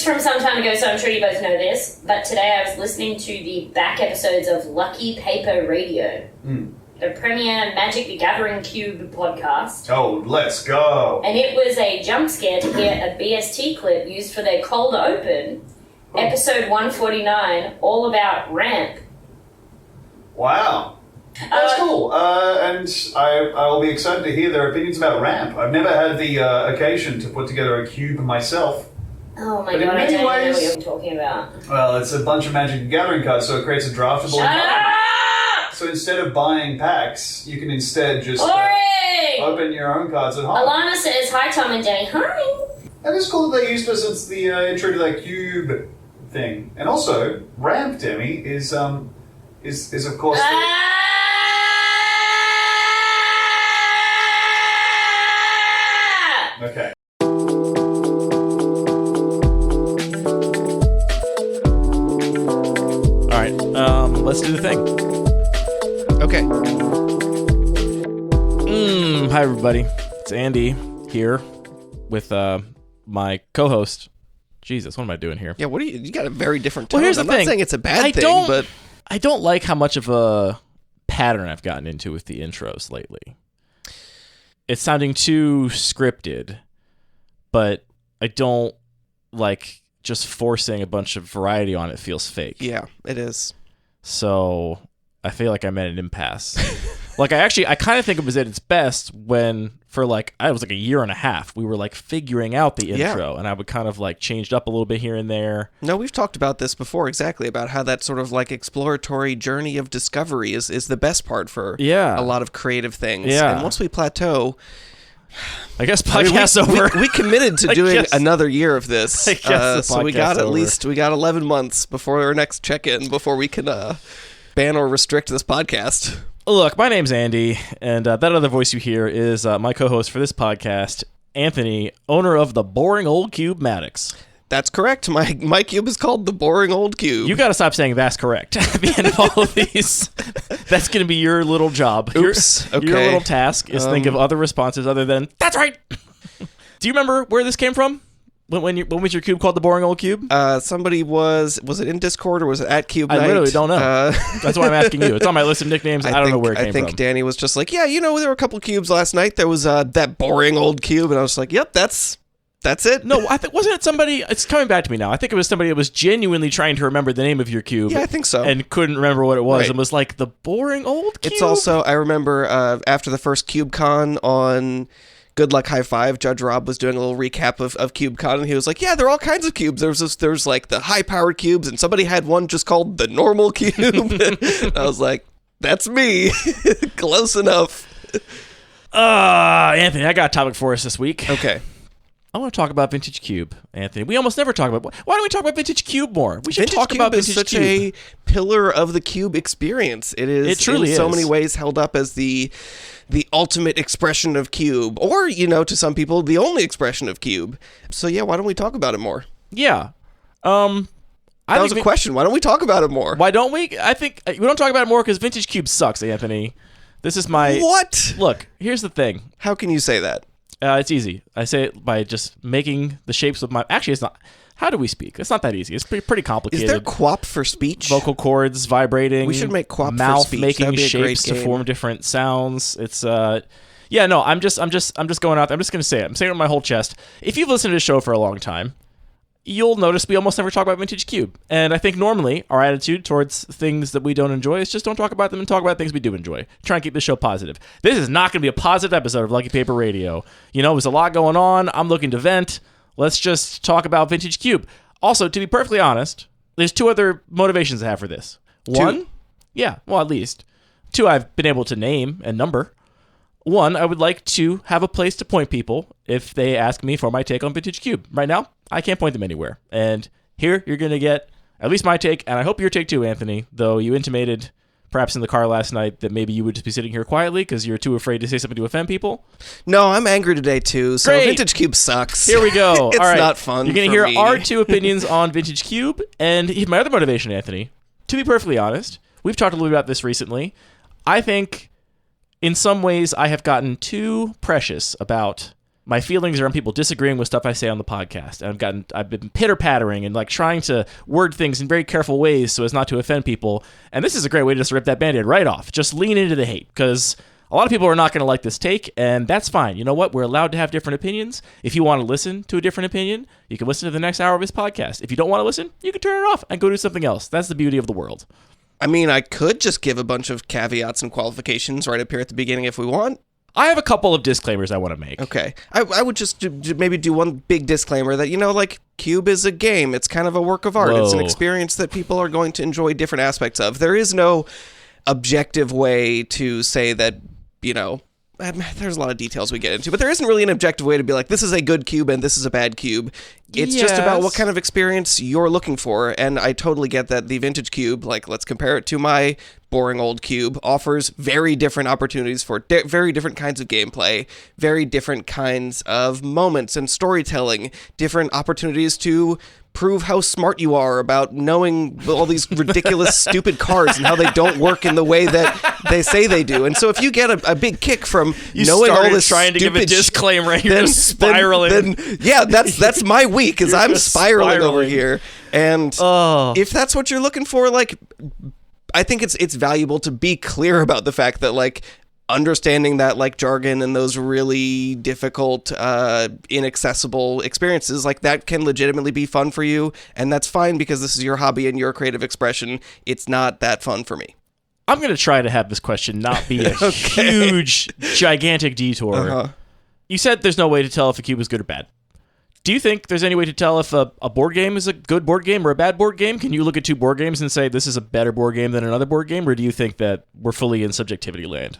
from some time ago, so I'm sure you both know this, but today I was listening to the back episodes of Lucky Paper Radio, the premier Magic the Gathering Cube podcast. Oh, let's go. And it was a jump scare to hear a BST clip used for their cold open, episode 149, all about ramp. Wow. That's cool. And I will be excited to hear their opinions about ramp. I've never had the occasion to put together a cube myself. Oh my god, I don't know what you're talking about. Well, it's a bunch of Magic the Gathering cards, so it creates a draftable environment. So instead of buying packs, you can instead just open your own cards at home. Alana says, hi Tom and Danny. Hi. And it's cool that they used us as the intro to that cube thing. And also, ramp, Demi, is of course... Okay. All right, let's do the thing. Okay. Hi, everybody. It's Andy here with my co-host. Jesus, what am I doing here? Yeah, you got a very different tone. Well, here's the I'm thing. not saying it's a bad thing, but... I don't like how much of a pattern I've gotten into with the intros lately. It's sounding too scripted, but I don't like just forcing a bunch of variety on it feels fake. Yeah, it is. So I feel like I'm at an impasse. Like I kind of think it was at its best when for it was like a year and a half we were like figuring out the intro, and I would kind of like changed up a little bit here and there. No, we've talked about this before, exactly, about how that sort of like exploratory journey of discovery is the best part for a lot of creative things. Yeah. And once we plateau, I guess podcast's over. We committed to doing another year of this. So we got over. 11 months before our next check-in before we can ban or restrict this podcast. Look, my name's Andy, and that other voice you hear is my co-host for this podcast, Anthony, owner of the Boring Old Cube Maddox. That's correct. My cube is called the Boring Old Cube. You got to stop saying that's correct at the end of all of these. That's going to be your little job. Oops. Your little task is think of other responses other than, that's right. Do you remember where this came from? When was your cube called the Boring Old Cube? Somebody was it in Discord or was it at Cube Night? I literally don't know. That's why I'm asking you. It's on my list of nicknames. I don't know where it came from. I think Danny was just like, there were a couple cubes last night. There was that Boring Old Cube, and I was like, yep, that's it. No, wasn't it somebody? It's coming back to me now. I think it was somebody that was genuinely trying to remember the name of your cube. Yeah, I think so. And couldn't remember what it was, and was like the Boring Old Cube. It's also, I remember after the first CubeCon on Good Luck High Five, Judge Rob was doing a little recap of CubeCon, and he was like, there are all kinds of cubes. There's like the high-powered cubes, and somebody had one just called the normal cube. I was like, that's me. Close enough. Anthony, I got a topic for us this week. Okay. I want to talk about Vintage Cube, Anthony. We almost never talk about... Why don't we talk about Vintage Cube more? We should talk about Vintage Cube. Vintage Cube is such a pillar of the Cube experience. It truly is. In so many ways held up as the ultimate expression of Cube, or, to some people, the only expression of Cube. So, why don't we talk about it more? Yeah. That was a question. Why don't we talk about it more? Why don't we? I think we don't talk about it more because Vintage Cube sucks, Anthony. This is my... What? Look, here's the thing. How can you say that? It's easy. I say it by just making the shapes with my... Actually, it's not... How do we speak? It's not that easy. It's pretty complicated. Is there quap for speech? Vocal cords vibrating. We should make quap mouth for speech. Making shapes to form different sounds. It's I'm just going out there. I'm just going to say it. I'm saying it with my whole chest. If you've listened to the show for a long time, you'll notice we almost never talk about Vintage Cube. And I think normally our attitude towards things that we don't enjoy is just don't talk about them and talk about things we do enjoy. Try and keep the show positive. This is not going to be a positive episode of Lucky Paper Radio. There's a lot going on. I'm looking to vent. Let's just talk about Vintage Cube. Also, to be perfectly honest, there's two other motivations I have for this. One, at least. Two I've been able to name and number. One, I would like to have a place to point people if they ask me for my take on Vintage Cube. Right now, I can't point them anywhere. And here, you're going to get at least my take, and I hope your take too, Anthony, though you intimated perhaps in the car last night that maybe you would just be sitting here quietly because you're too afraid to say something to offend people. No, I'm angry today too, so Great. Vintage Cube sucks. Here we go. It's all right. not fun. You're going to hear our two opinions on Vintage Cube, and here's my other motivation, Anthony. To be perfectly honest, we've talked a little bit about this recently. I think in some ways I have gotten too precious about my feelings are on people disagreeing with stuff I say on the podcast. And I've been pitter-pattering and like trying to word things in very careful ways so as not to offend people. And this is a great way to just rip that Band-Aid right off. Just lean into the hate, because a lot of people are not going to like this take, and that's fine. You know what? We're allowed to have different opinions. If you want to listen to a different opinion, you can listen to the next hour of his podcast. If you don't want to listen, you can turn it off and go do something else. That's the beauty of the world. I mean, I could just give a bunch of caveats and qualifications right up here at the beginning if we want. I have a couple of disclaimers I want to make. Okay. I would just maybe do one big disclaimer that, like, Cube is a game. It's kind of a work of art. Whoa. It's an experience that people are going to enjoy different aspects of. There is no objective way to say that, there's a lot of details we get into, but there isn't really an objective way to be like, this is a good cube and this is a bad cube. It's just about what kind of experience you're looking for, and I totally get that the vintage cube, like, let's compare it to my boring old cube, offers very different opportunities for very different kinds of gameplay, very different kinds of moments and storytelling, different opportunities to prove how smart you are about knowing all these ridiculous, stupid cards and how they don't work in the way that they say they do. And so if you get a big kick from knowing all this trying to give a disclaimer, and you're just spiraling. Then that's my week, is I'm spiraling over here. And if that's what you're looking for, like, I think it's valuable to be clear about the fact that, like, understanding that, like, jargon and those really difficult, inaccessible experiences, like, that can legitimately be fun for you, and that's fine because this is your hobby and your creative expression. It's not that fun for me. I'm going to try to have this question not be a huge, gigantic detour. Uh-huh. You said there's no way to tell if a cube is good or bad. Do you think there's any way to tell if a board game is a good board game or a bad board game? Can you look at two board games and say this is a better board game than another board game, or do you think that we're fully in subjectivity land?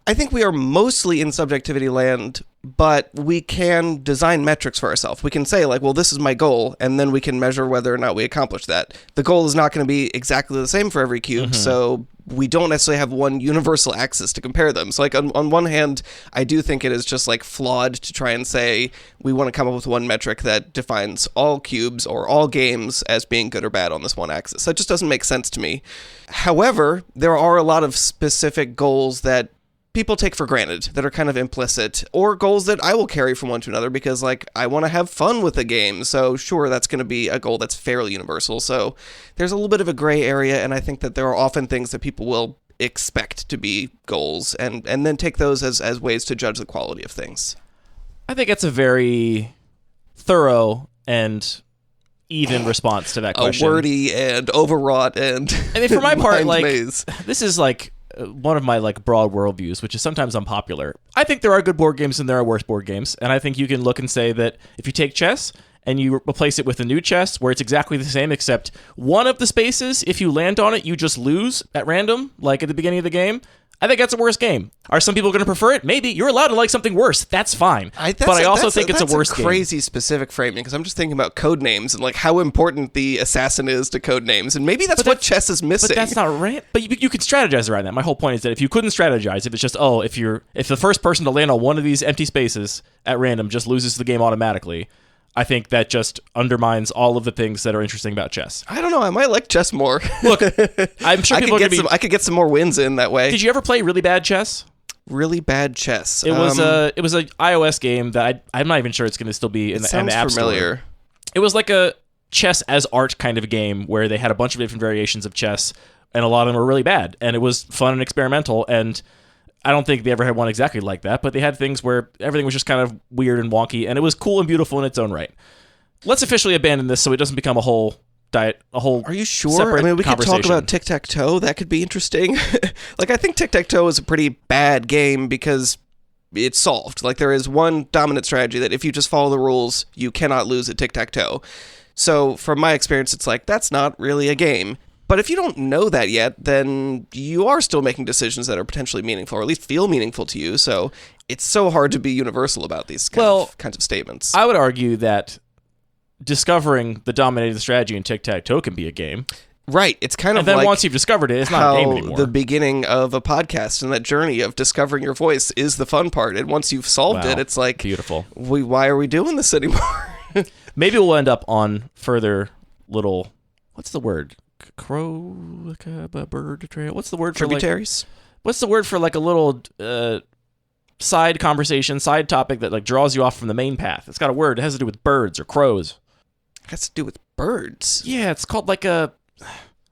I think we are mostly in subjectivity land, but we can design metrics for ourselves. We can say, like, well, this is my goal, and then we can measure whether or not we accomplish that. The goal is not going to be exactly the same for every cube, so we don't necessarily have one universal axis to compare them. So, like, on one hand, I do think it is just, like, flawed to try and say we want to come up with one metric that defines all cubes or all games as being good or bad on this one axis. That just doesn't make sense to me. However, there are a lot of specific goals that people take for granted that are kind of implicit, or goals that I will carry from one to another because, like, I want to have fun with the game. So sure, that's going to be a goal that's fairly universal. So there's a little bit of a gray area, and I think that there are often things that people will expect to be goals and then take those as ways to judge the quality of things. I think it's a very thorough and even response to that question. Wordy and overwrought and I mean, for my part, like, maze. This is like one of my, like, broad worldviews, which is sometimes unpopular. I think there are good board games and there are worse board games, and I think you can look and say that if you take chess and you replace it with a new chess where it's exactly the same, except one of the spaces, if you land on it, you just lose at random, like at the beginning of the game, I think that's a worse game. Are some people going to prefer it? Maybe. You're allowed to like something worse. That's fine. But I also think it's a worse game. That's crazy specific framing, because I'm just thinking about code names and, like, how important the assassin is to code names, and maybe that's what chess is missing. But that's not right. But you can strategize around that. My whole point is that if you couldn't strategize, if it's just, if the first person to land on one of these empty spaces at random just loses the game automatically, I think that just undermines all of the things that are interesting about chess. I don't know. I might like chess more. Look, I'm sure people I could get some more wins in that way. Did you ever play really bad chess? Really bad chess. It was an iOS game that I'm not even sure it's going to still be in the App familiar. Store. It was like a chess as art kind of a game where they had a bunch of different variations of chess, and a lot of them were really bad. And it was fun and experimental, and I don't think they ever had one exactly like that, but they had things where everything was just kind of weird and wonky, and it was cool and beautiful in its own right. Let's officially abandon this so it doesn't become a whole Are you sure? I mean, we could talk about tic-tac-toe. That could be interesting. Like, I think tic-tac-toe is a pretty bad game because it's solved. Like, there is one dominant strategy that if you just follow the rules, you cannot lose at tic-tac-toe. So from my experience, it's like, that's not really a game. But if you don't know that yet, then you are still making decisions that are potentially meaningful, or at least feel meaningful to you. So it's so hard to be universal about these kinds of statements. I would argue that discovering the dominating strategy in tic-tac-toe can be a game. Right. It's kind of and then like once you've discovered it, it's not a game anymore. The beginning of a podcast and that journey of discovering your voice is the fun part. And once you've solved it, it's like, beautiful. Why are we doing this anymore? Maybe we'll end up on further little, what's the word? Bird trail. What's the word for tributaries? What's the word for like a little side conversation, side topic that like draws you off from the main path. It's got a word. It has to do with birds or crows. It has to do with birds. Yeah, it's called like a...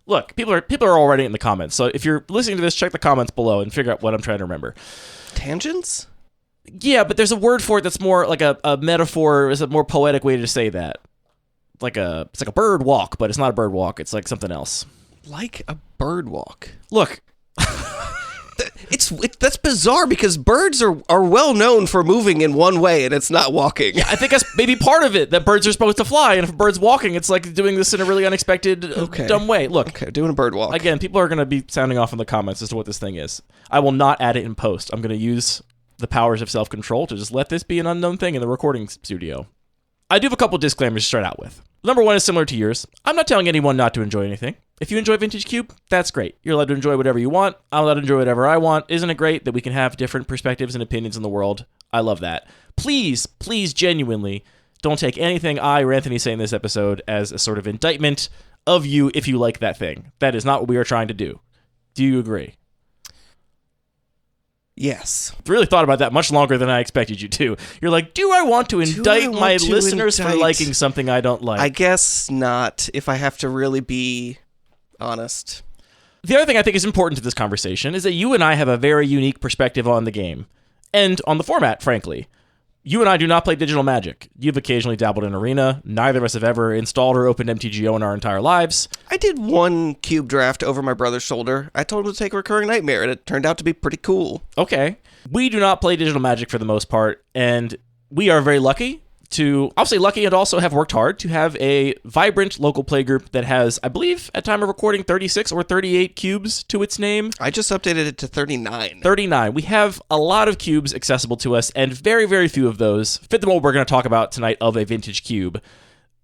Look, people are all writing it in the comments. So if you're listening to this, check the comments below and figure out what I'm trying to remember. Tangents? Yeah, but there's a word for it that's more like a metaphor. Is a more poetic way to say that. It's like a bird walk, but it's not a bird walk. It's like something else. Like a bird walk. Look... That's bizarre because birds are well known for moving in one way and it's not walking. I think that's maybe part of it, that birds are supposed to fly, and if a bird's walking, it's like doing this in a really unexpected, dumb way. Look. Okay, doing a bird walk. Again, people are going to be sounding off in the comments as to what this thing is. I will not add it in post. I'm going to use the powers of self-control to just let this be an unknown thing in the recording studio. I do have a couple disclaimers to start out with. Number one is similar to yours. I'm not telling anyone not to enjoy anything. If you enjoy Vintage Cube, that's great. You're allowed to enjoy whatever you want. I'm allowed to enjoy whatever I want. Isn't it great that we can have different perspectives and opinions in the world? I love that. Please, genuinely, don't take anything I or Anthony say in this episode as a sort of indictment of you if you like that thing. That is not what we are trying to do. Do you agree? Yes. Really thought about that much longer than I expected you to. You're like, do I want to indict my listeners for liking something I don't like? I guess not, if I have to really be honest. The other thing I think is important to this conversation is that you and I have a very unique perspective on the game. And on the format, frankly. You and I do not play digital Magic. You've occasionally dabbled in Arena. Neither of us have ever installed or opened MTGO in our entire lives. I did one cube draft over my brother's shoulder. I told him to take Recurring Nightmare, and it turned out to be pretty cool. Okay. We do not play digital Magic for the most part, and we are very lucky to, I'll say lucky and also have worked hard to have a vibrant local play group that has, I believe, at time of recording, 36 or 38 cubes to its name. I just updated it to 39. 39. We have a lot of cubes accessible to us, and very, very few of those fit the mold we're going to talk about tonight of a vintage cube.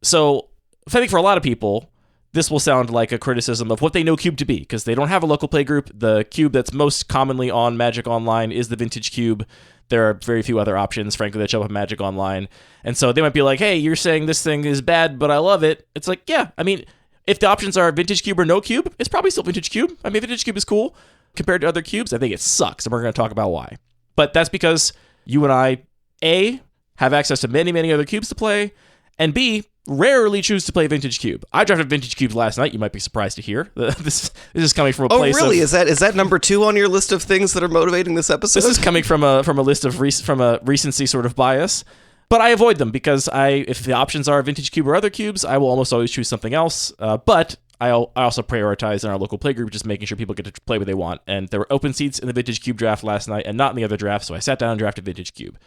So I think for a lot of people, this will sound like a criticism of what they know Cube to be, because they don't have a local play group. The cube that's most commonly on Magic Online is the vintage cube. There are very few other options, frankly, that show up in Magic Online. And so they might be like, hey, you're saying this thing is bad, but I love it. It's like, yeah, I mean, if the options are Vintage Cube or no cube, it's probably still Vintage Cube. I mean, Vintage Cube is cool compared to other cubes. I think it sucks, and we're going to talk about why. But that's because you and I, A, have access to many, many other cubes to play, and B, rarely choose to play Vintage Cube. I drafted Vintage Cube last night. You might be surprised to hear. This is coming from a place. Oh, really? Is that number 2 on your list of things that are motivating this episode? This is coming from a list of from a recency sort of bias. But I avoid them because if the options are Vintage Cube or other cubes, I will almost always choose something else. But I also prioritize in our local play group just making sure people get to play what they want. And there were open seats in the Vintage Cube draft last night and not in the other draft, so I sat down and drafted Vintage Cube.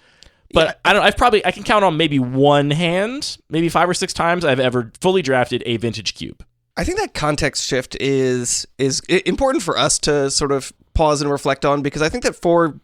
But yeah. I can count on maybe one hand, maybe 5 or 6 times I've ever fully drafted a vintage cube. I think that context shift is important for us to sort of pause and reflect on, because I think that for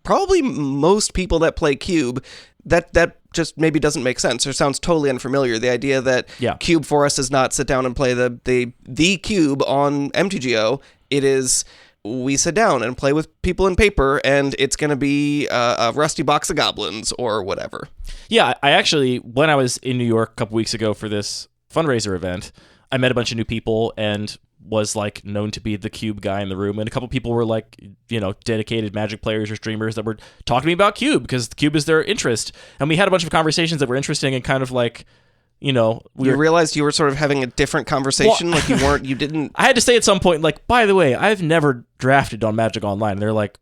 probably most people that play cube, that just maybe doesn't make sense or sounds totally unfamiliar. The idea that cube for us is not sit down and play the cube on MTGO. It is, we sit down and play with people in paper, and it's going to be a rusty box of goblins or whatever. Yeah, I actually, when I was in New York a couple weeks ago for this fundraiser event, I met a bunch of new people and was like known to be the cube guy in the room. And a couple people were like, dedicated Magic players or streamers that were talking to me about cube because the cube is their interest. And we had a bunch of conversations that were interesting and kind of like, you realized you were sort of having a different conversation, well, you didn't... I had to say at some point, like, by the way, I've never drafted on Magic Online. And they're like,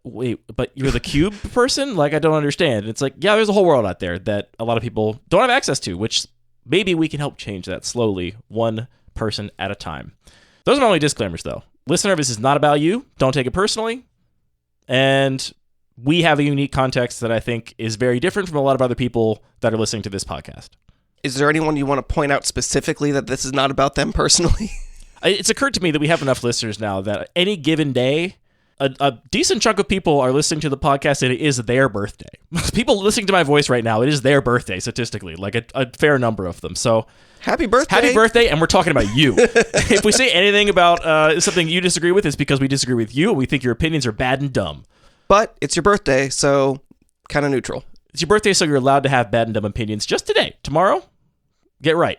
wait, but you're the cube person? Like, I don't understand. It's like, yeah, there's a whole world out there that a lot of people don't have access to, which maybe we can help change that slowly, one person at a time. Those are my only disclaimers, though. Listener, this is not about you. Don't take it personally. And we have a unique context that I think is very different from a lot of other people that are listening to this podcast. Is there anyone you want to point out specifically that this is not about them personally? It's occurred to me that we have enough listeners now that any given day, a decent chunk of people are listening to the podcast and it is their birthday. People listening to my voice right now, it is their birthday statistically, like a fair number of them. So happy birthday. Happy birthday, and we're talking about you. If we say anything about something you disagree with, it's because we disagree with you and we think your opinions are bad and dumb. But it's your birthday, so kind of neutral. It's your birthday, so you're allowed to have bad and dumb opinions just today. Tomorrow, get right.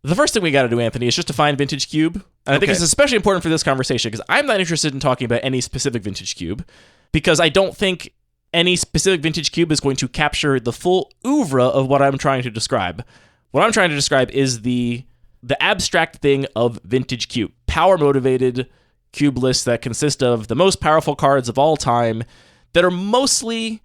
The first thing we got to do, Anthony, is just to find Vintage Cube. And I think it's especially important for this conversation because I'm not interested in talking about any specific Vintage Cube because I don't think any specific vintage cube is going to capture the full oeuvre of what I'm trying to describe. What I'm trying to describe is the abstract thing of vintage cube. Power-motivated cube lists that consist of the most powerful cards of all time that are mostly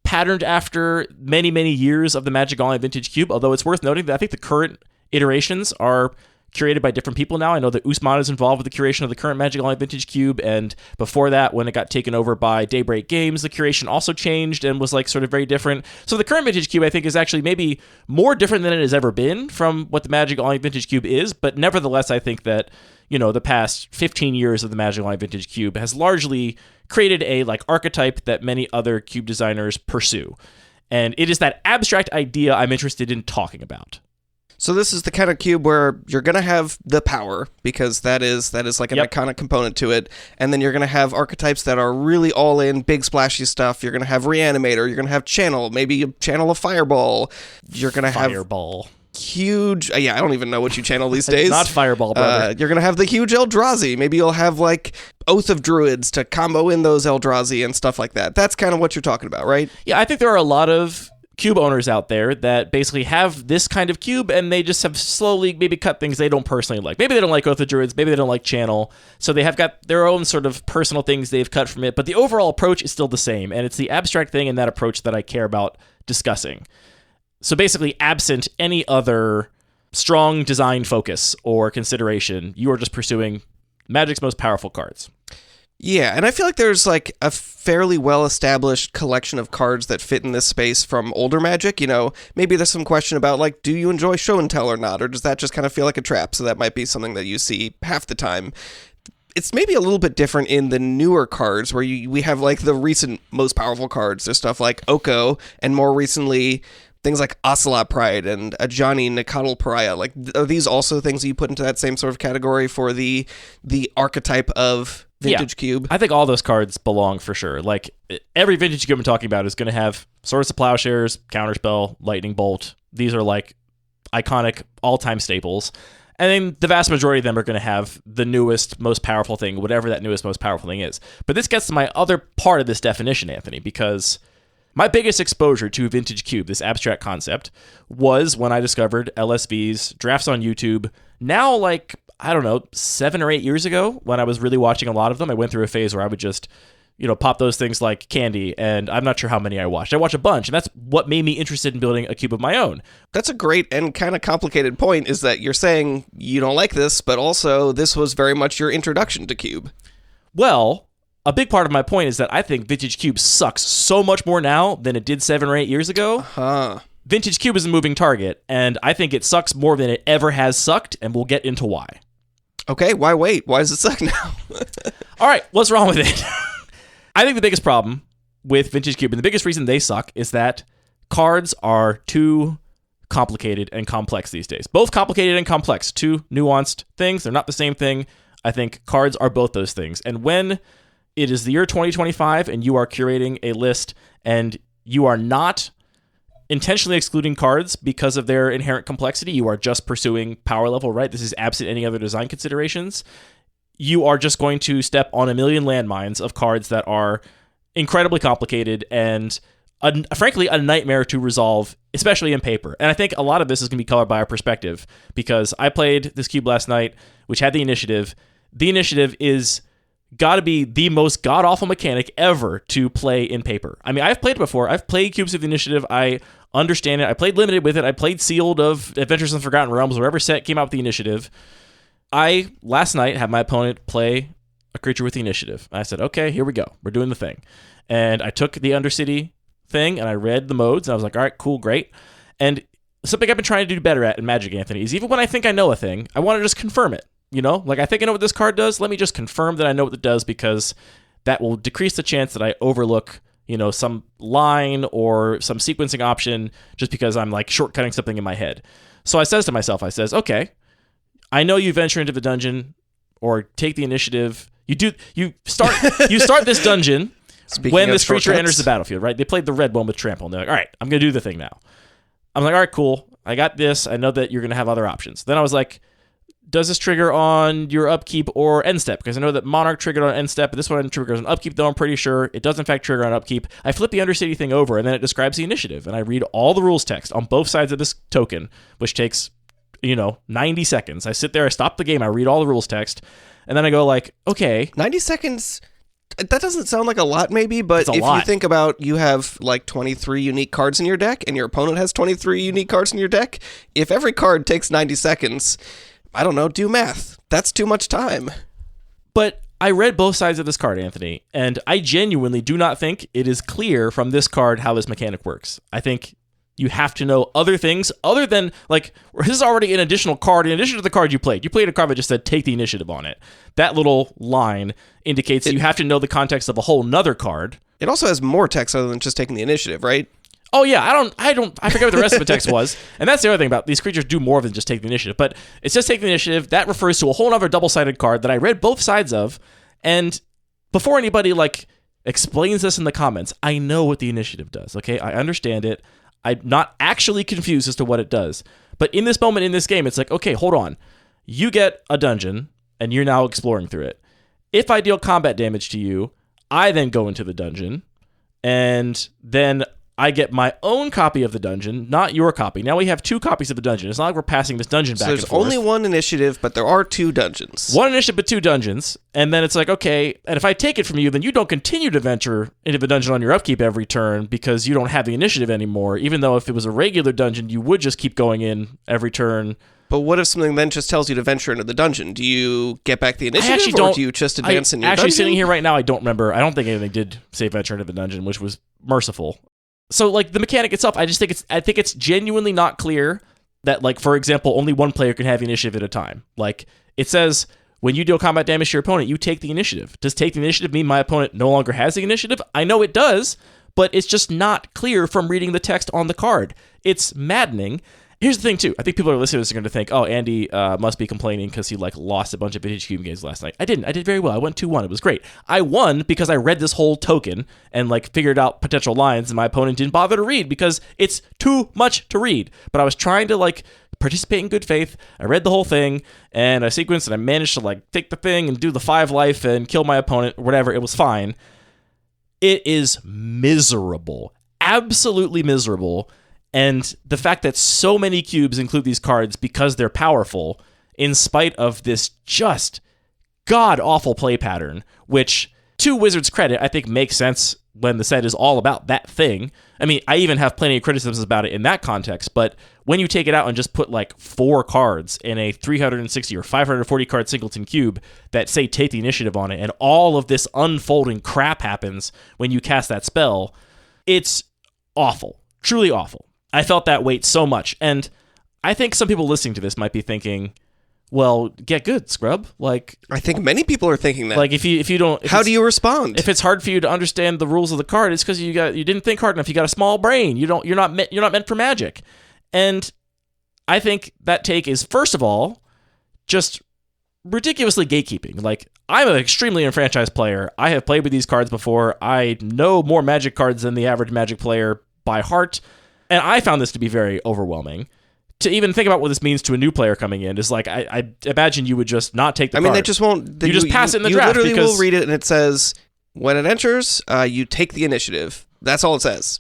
patterned after many, many years of the Magic Online Vintage Cube, although it's worth noting that I think the current iterations are curated by different people now. I know that Usman is involved with the curation of the current Magic Online Vintage Cube, and before that, when it got taken over by Daybreak Games, the curation also changed and was like sort of very different. So the current Vintage Cube, I think, is actually maybe more different than it has ever been from what the Magic Online Vintage Cube is, but nevertheless, I think that, you know, the past 15 years of the Magic Online Vintage Cube has largely created a like archetype that many other cube designers pursue. And it is that abstract idea I'm interested in talking about. So this is the kind of cube where you're going to have the power, because that is like an iconic component to it, and then you're going to have archetypes that are really all in, big splashy stuff. You're going to have Reanimator, you're going to have Channel, maybe a Channel of Fireball. You're going to have Fireball. Huge, I don't even know what you channel these days. Not Fireball, brother. You're going to have the huge Eldrazi. Maybe you'll have like Oath of Druids to combo in those Eldrazi and stuff like that. That's kind of what you're talking about, right? Yeah, I think there are a lot of cube owners out there that basically have this kind of cube, and they just have slowly maybe cut things they don't personally like. Maybe they don't like Oath of Druids, maybe they don't like Channel, so they have got their own sort of personal things they've cut from it, but the overall approach is still the same, and it's the abstract thing in that approach that I care about discussing. So basically, absent any other strong design focus or consideration, you are just pursuing Magic's most powerful cards. Yeah, and I feel like there's like a fairly well-established collection of cards that fit in this space from older Magic. You know, maybe there's some question about like, do you enjoy Show and Tell or not? Or does that just kind of feel like a trap? So that might be something that you see half the time. It's maybe a little bit different in the newer cards where we have like the recent most powerful cards. There's stuff like Oko, and more recently things like Ocelot Pride and Ajani Nikadal Pariah. Like, are these also things that you put into that same sort of category for the archetype of Vintage Cube? I think all those cards belong for sure. Like, every Vintage Cube I'm talking about is going to have Swords of Plowshares, Counterspell, Lightning Bolt. These are like iconic all-time staples. And then the vast majority of them are going to have the newest, most powerful thing, whatever that newest, most powerful thing is. But this gets to my other part of this definition, Anthony, because my biggest exposure to Vintage Cube, this abstract concept, was when I discovered LSV's drafts on YouTube. Now, like, I don't know, 7 or 8 years ago, when I was really watching a lot of them, I went through a phase where I would just, you know, pop those things like candy, and I'm not sure how many I watched. I watched a bunch, and that's what made me interested in building a cube of my own. That's a great and kind of complicated point, is that you're saying you don't like this, but also this was very much your introduction to Cube. Well, a big part of my point is that I think Vintage Cube sucks so much more now than it did 7 or 8 years ago. Vintage Cube is a moving target, and I think it sucks more than it ever has sucked, and we'll get into why. Okay, why wait? Why does it suck now? All right, what's wrong with it? I think the biggest problem with Vintage Cube, and the biggest reason they suck, is that cards are too complicated and complex these days. Both complicated and complex, two nuanced things. They're not the same thing. I think cards are both those things. And when it is the year 2025 and you are curating a list and you are not intentionally excluding cards because of their inherent complexity, you are just pursuing power level, right? This is absent any other design considerations. You are just going to step on a million landmines of cards that are incredibly complicated and frankly a nightmare to resolve, especially in paper. And I think a lot of this is going to be colored by our perspective, because I played this cube last night, which had the initiative. The initiative is got to be the most god-awful mechanic ever to play in paper. I mean, I've played it before. I've played Cubes of the Initiative. I understand it. I played Limited with it. I played Sealed of Adventures in the Forgotten Realms, whatever set came out with the Initiative. I, last night, had my opponent play a creature with the Initiative. I said, okay, here we go. We're doing the thing. And I took the Undercity thing, and I read the modes, and I was like, all right, cool, great. And something I've been trying to do better at in Magic, Anthony, is even when I think I know a thing, I want to just confirm it. You know, like, I think I know what this card does. Let me just confirm that I know what it does, because that will decrease the chance that I overlook, you know, some line or some sequencing option just because I'm like shortcutting something in my head. So I says to myself, okay, I know you venture into the dungeon or take the initiative. You start this dungeon when this creature enters the battlefield, right? They played the red one with Trample, and they're like, all right, I'm going to do the thing now. I'm like, all right, cool. I got this. I know that you're going to have other options. Then I was like, does this trigger on your upkeep or end step? Because I know that Monarch triggered on end step, but this one triggers on upkeep, though I'm pretty sure it does in fact trigger on upkeep. I flip the Undercity thing over, and then it describes the initiative, and I read all the rules text on both sides of this token, which takes, 90 seconds. I sit there, I stop the game, I read all the rules text, and then I go like, okay. 90 seconds... That doesn't sound like a lot, maybe, but if you think about you have like 23 unique cards in your deck and your opponent has 23 unique cards in your deck, if every card takes 90 seconds, I don't know, do math. That's too much time. But I read both sides of this card, Anthony, and I genuinely do not think it is clear from this card how this mechanic works. I think you have to know other things other than, like, this is already an additional card in addition to the card you played. You played a card that just said take the initiative on it. That little line indicates that you have to know the context of a whole nother card. It also has more text other than just taking the initiative, right? Oh yeah, I forget what the rest of the text was. And that's the other thing about these creatures do more than just take the initiative. But it's just take the initiative. That refers to a whole other double-sided card that I read both sides of. And before anybody explains this in the comments, I know what the initiative does, okay? I understand it. I'm not actually confused as to what it does. But in this moment in this game, it's like, okay, hold on. You get a dungeon, and you're now exploring through it. If I deal combat damage to you, I then go into the dungeon, and then I get my own copy of the dungeon, not your copy. Now we have 2 copies of the dungeon. It's not like we're passing this dungeon back and forth. So there's only one initiative, but there are 2 dungeons. One initiative, but 2 dungeons. And then it's like, okay, and if I take it from you, then you don't continue to venture into the dungeon on your upkeep every turn because you don't have the initiative anymore, even though if it was a regular dungeon, you would just keep going in every turn. But what if something then just tells you to venture into the dungeon? Do you get back the initiative, or do you just advance in your dungeon? Actually, sitting here right now, I don't remember. I don't think anything did say venture into the dungeon, which was merciful. So, the mechanic itself, I think it's genuinely not clear that, for example, only one player can have initiative at a time. It says, when you deal combat damage to your opponent, you take the initiative. Does take the initiative mean my opponent no longer has the initiative? I know it does, but it's just not clear from reading the text on the card. It's maddening. Here's the thing, too. I think people are listening to this are going to think, oh, Andy must be complaining because he, lost a bunch of Vintage Cube games last night. I didn't. I did very well. I went 2-1. It was great. I won because I read this whole token and, figured out potential lines, and my opponent didn't bother to read because it's too much to read. But I was trying to, participate in good faith. I read the whole thing, and I sequenced, and I managed to, take the thing and do the 5 life and kill my opponent or whatever. It was fine. It is miserable. Absolutely miserable. And the fact that so many cubes include these cards because they're powerful, in spite of this just god-awful play pattern, which, to Wizards' credit, I think makes sense when the set is all about that thing. I mean, I even have plenty of criticisms about it in that context, but when you take it out and just put 4 cards in a 360 or 540 card singleton cube that say take the initiative on it, and all of this unfolding crap happens when you cast that spell, it's awful. Truly awful. I felt that weight so much, and I think some people listening to this might be thinking, well, get good, scrub. I think many people are thinking that. If you don't, how do you respond? If it's hard for you to understand the rules of the card, it's because you didn't think hard enough. You got a small brain. You're not meant for Magic, and I think that take is, first of all, just ridiculously gatekeeping. I'm an extremely enfranchised player. I have played with these cards before. I know more Magic cards than the average Magic player by heart. And I found this to be very overwhelming. To even think about what this means to a new player coming in is I imagine you would just not take the card. They just won't. You just pass it in the draft. You literally will read it and it says, when it enters, you take the initiative. That's all it says.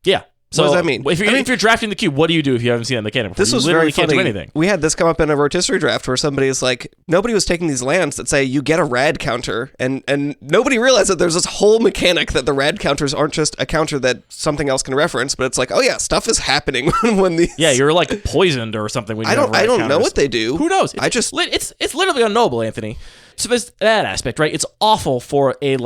Yeah. So what does that mean? If you're drafting the cube, what do you do if you haven't seen it in the mechanic before? This was literally very funny. Can't do anything. We had this come up in a rotisserie draft where somebody is nobody was taking these lands that say you get a rad counter, and nobody realized that there's this whole mechanic that the rad counters aren't just a counter that something else can reference, but it's oh yeah, stuff is happening when these. Yeah, you're poisoned or something. When you I don't know what they do. Who knows? It's literally unknowable, Anthony. So there's that aspect, right? It's awful for a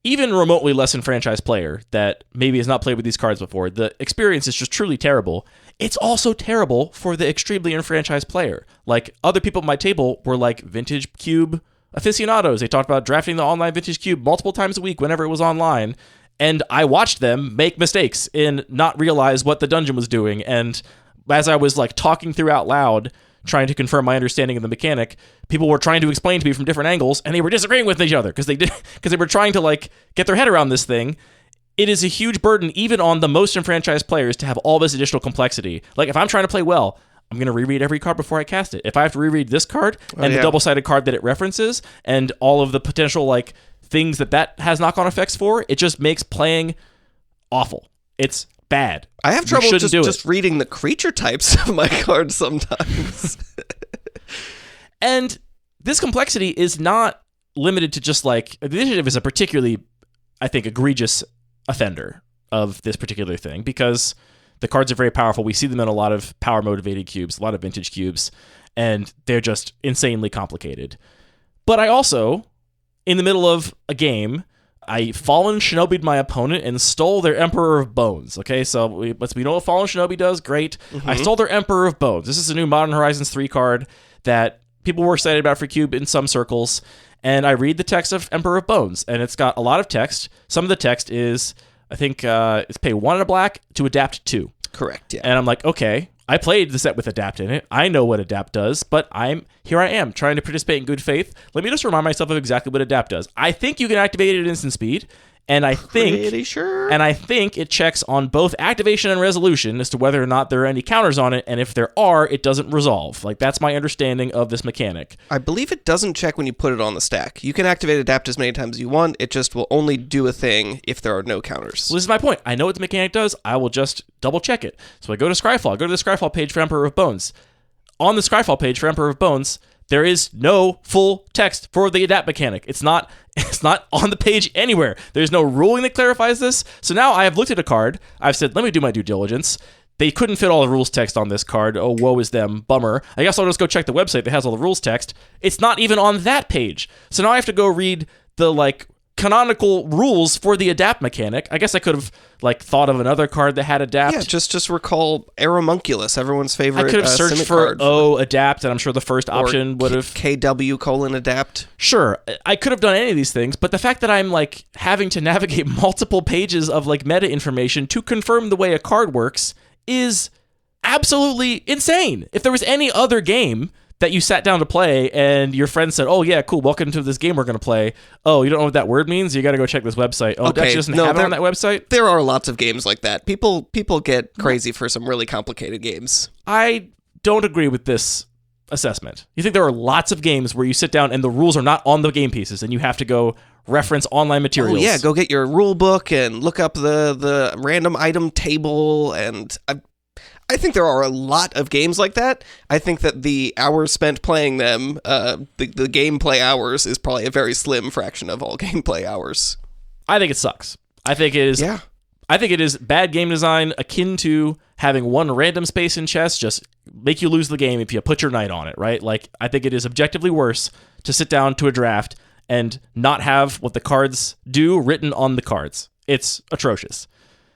even remotely less enfranchised player that maybe has not played with these cards before. The experience is just truly terrible. It's also terrible for the extremely enfranchised player. Other people at my table were Vintage Cube aficionados. They talked about drafting the online Vintage Cube multiple times a week whenever it was online, and I watched them make mistakes and not realize what the dungeon was doing. And as I was talking through out loud, trying to confirm my understanding of the mechanic, people were trying to explain to me from different angles, and they were disagreeing with each other because they were trying to get their head around this thing. It is a huge burden even on the most enfranchised players to have all this additional complexity. If I'm trying to play well, I'm going to reread every card before I cast it. If I have to reread this card and the double-sided card that it references and all of the potential like things that has knock-on effects for, it just makes playing awful. It's bad. I have trouble just reading the creature types of my cards sometimes. And this complexity is not limited to just like, the initiative is a particularly, I think, egregious offender of this particular thing because the cards are very powerful. We see them in a lot of power-motivated cubes, a lot of vintage cubes, and they're just insanely complicated. But I also, in the middle of a game, I Fallen Shinobi'd my opponent and stole their Emperor of Bones. Okay, so we know what Fallen Shinobi does. Great. Mm-hmm. I stole their Emperor of Bones. This is a new Modern Horizons 3 card that people were excited about for Cube in some circles. And I read the text of Emperor of Bones, and it's got a lot of text. Some of the text is, I think, it's pay 1 and a black to adapt 2. Correct, yeah. And I'm like, okay, I played the set with adapt in it. I know what adapt does, but here I am trying to participate in good faith. Let me just remind myself of exactly what adapt does. I think you can activate it at instant speed, and I think it checks on both activation and resolution as to whether or not there are any counters on it, and if there are, it doesn't resolve. Like, that's my understanding of this mechanic. I believe it doesn't check when you put it on the stack. You can activate adapt as many times as you want. It just will only do a thing if there are no counters. Well, this is my point. I know what the mechanic does. I will just double check it. So I go to Scryfall. I go to the Scryfall page for Emperor of Bones. On the Scryfall page for Emperor of Bones, there is no full text for the adapt mechanic. It's not on the page anywhere. There's no ruling that clarifies this. So now I have looked at a card. I've said, let me do my due diligence. They couldn't fit all the rules text on this card. Oh, woe is them. Bummer. I guess I'll just go check the website that has all the rules text. It's not even on that page. So now I have to go read the, like, canonical rules for the adapt mechanic. I guess I could have thought of another card that had adapt. Yeah, just recall Aeromunculus, everyone's favorite. I could have searched for adapt, and I'm sure the first option would have KW : adapt. Sure, I could have done any of these things, but the fact that I'm having to navigate multiple pages of meta information to confirm the way a card works is absolutely insane. If there was any other game that you sat down to play and your friend said, oh yeah, cool, welcome to this game we're going to play. Oh, you don't know what that word means? You got to go check this website. Oh, okay. That doesn't have it on that website? There are lots of games like that. People get crazy for some really complicated games. I don't agree with this assessment. You think there are lots of games where you sit down and the rules are not on the game pieces and you have to go reference online materials? Oh yeah, go get your rule book and look up the random item table, and I think there are a lot of games like that. I think that the hours spent playing them, the gameplay hours, is probably a very slim fraction of all gameplay hours. I think it sucks. I think it is. Yeah. I think it is bad game design, akin to having one random space in chess just make you lose the game if you put your knight on it, right? I think it is objectively worse to sit down to a draft and not have what the cards do written on the cards. It's atrocious.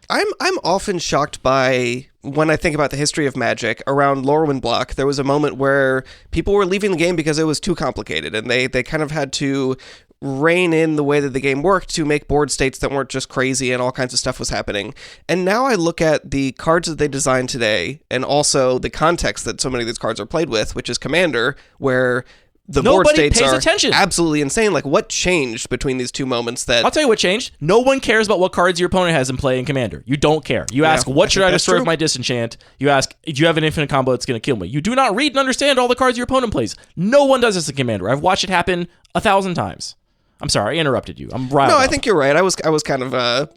I'm often shocked by, when I think about the history of Magic, around Lorwyn Block, there was a moment where people were leaving the game because it was too complicated, and they kind of had to rein in the way that the game worked to make board states that weren't just crazy and all kinds of stuff was happening. And now I look at the cards that they designed today, and also the context that so many of these cards are played with, which is Commander, where the board states are absolutely insane. What changed between these two moments? I'll tell you what changed. No one cares about what cards your opponent has in play in Commander. You don't care. You ask, what should I destroy with my disenchant? You ask, do you have an infinite combo that's going to kill me? You do not read and understand all the cards your opponent plays. No one does this in Commander. I've watched it happen 1,000 times. I'm sorry, I interrupted you. I'm riled No, up. I think you're right. I was kind of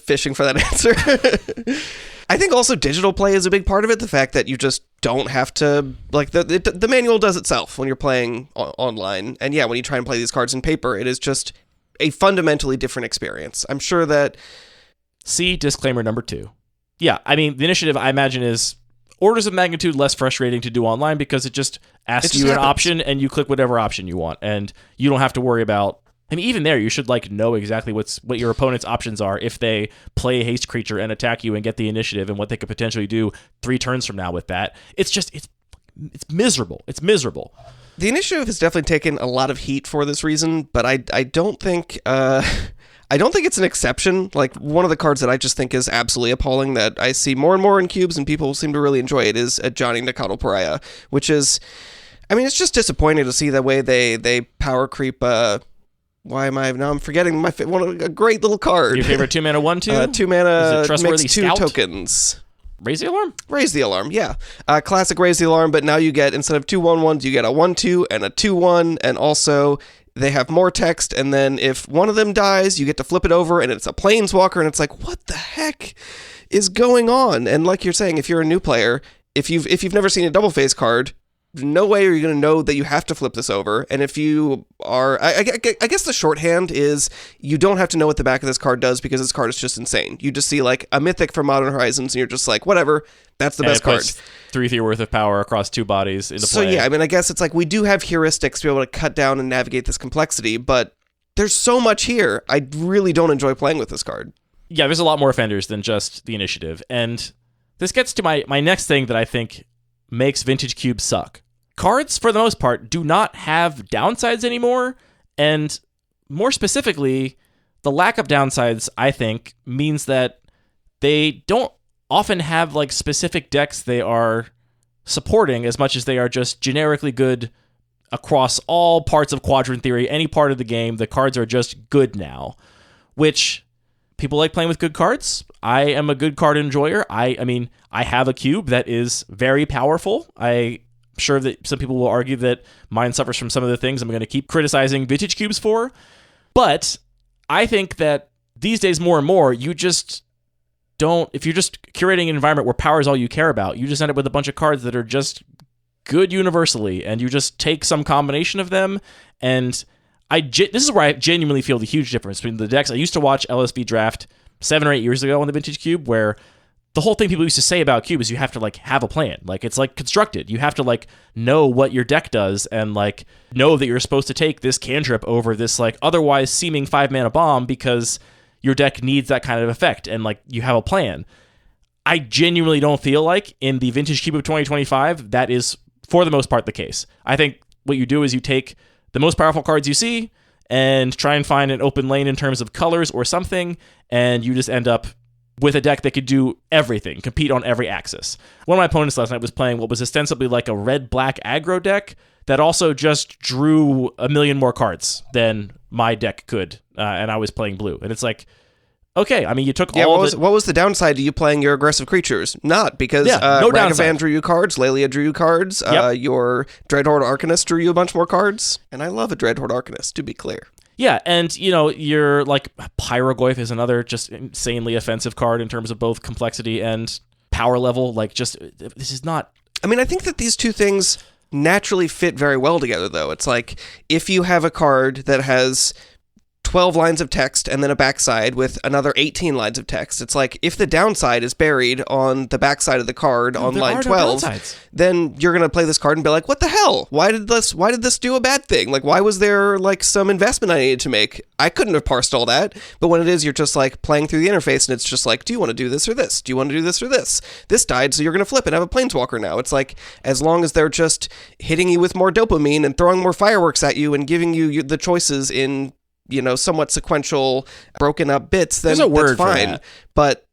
fishing for that answer. I think also digital play is a big part of it. The fact that you just don't have to, the manual does itself when you're playing online. And yeah, when you try and play these cards in paper, it is just a fundamentally different experience. I'm sure that... See disclaimer number 2. Yeah, I mean, the initiative, I imagine, is orders of magnitude less frustrating to do online because it just asks you an option and you click whatever option you want. And you don't have to worry about... I mean, even there, you should know exactly what your opponent's options are if they play a haste creature and attack you and get the initiative, and what they could potentially do 3 turns from now with that. It's just it's miserable. It's miserable. The initiative has definitely taken a lot of heat for this reason, but I don't think it's an exception. One of the cards that I just think is absolutely appalling that I see more and more in cubes and people seem to really enjoy it is Johnny Nakatl Pariah, which is, I mean, it's just disappointing to see the way they power creep. I'm forgetting a great little card. Your favorite 2-mana 1/2? 2 mana Is it Trustworthy makes 2 Scout? tokens. Raise the alarm? Raise the alarm, yeah. Classic raise the alarm, but now you get, instead of 2 1-1s, you get a 1-2 and a 2-1, and also they have more text, and then if one of them dies, you get to flip it over, and it's a planeswalker, and it's like, what the heck is going on? And like you're saying, if you're a new player, if you've never seen a double face card, no way are you going to know that you have to flip this over. And if you are, I guess the shorthand is you don't have to know what the back of this card does because this card is just insane. You just see like a mythic from Modern Horizons and you're just like, whatever, that's the best card. 3 worth of power across 2 bodies into play. So yeah, I mean, I guess it's like we do have heuristics to be able to cut down and navigate this complexity, but there's so much here. I really don't enjoy playing with this card. Yeah, there's a lot more offenders than just the initiative. And this gets to my next thing that I think makes Vintage Cube suck. Cards, for the most part, do not have downsides anymore, and more specifically, the lack of downsides, I think, means that they don't often have like specific decks they are supporting as much as they are just generically good across all parts of Quadrant Theory, any part of the game. The cards are just good now, which people like playing with good cards. I am a good card enjoyer. I mean, I have a cube that is very powerful. I'm sure that some people will argue that mine suffers from some of the things I'm going to keep criticizing vintage cubes for. But I think that these days more and more, you just don't, if you're just curating an environment where power is all you care about, you just end up with a bunch of cards that are just good universally, and you just take some combination of them. And this is where I genuinely feel the huge difference between the decks. I used to watch LSV Draft 7 or 8 years ago on the Vintage Cube, where the whole thing people used to say about Cube is you have to like have a plan. Like it's like constructed. You have to like know what your deck does and like know that you're supposed to take this cantrip over this like otherwise seeming 5-mana bomb because your deck needs that kind of effect and like you have a plan. I genuinely don't feel like in the Vintage Cube of 2025 that is for the most part the case. I think what you do is you take the most powerful cards you see and try and find an open lane in terms of colors or something, and you just end up with a deck that could do everything, compete on every axis. One of my opponents last night was playing what was ostensibly like a red-black aggro deck that also just drew a million more cards than my deck could, and I was playing blue. And it's like, okay, I mean, you took all what was the downside to you playing your aggressive creatures? Not, because no Ragavan drew you cards, Lelia drew you cards, your Dreadhorde Arcanist drew you a bunch more cards, and I love a Dreadhorde Arcanist, to be clear. Yeah, and, you know, your, like, Pyrogoyf is another just insanely offensive card in terms of both complexity and power level. Like, just, this is not... I mean, I think that these two things naturally fit very well together, though. It's like, if you have a card that has 12 lines of text and then a backside with another 18 lines of text, it's like, if the downside is buried on the backside of the card on line 12, then you're going to play this card and be like, what the hell? Why did this do a bad thing? Like, why was there like some investment I needed to make? I couldn't have parsed all that. But when it is, you're just like playing through the interface and it's just like, do you want to do this or this? Do you want to do this or this? This died, so you're going to flip and have a planeswalker now. It's like, as long as they're just hitting you with more dopamine and throwing more fireworks at you and giving you the choices in, you know, somewhat sequential, broken up bits, then that's fine. But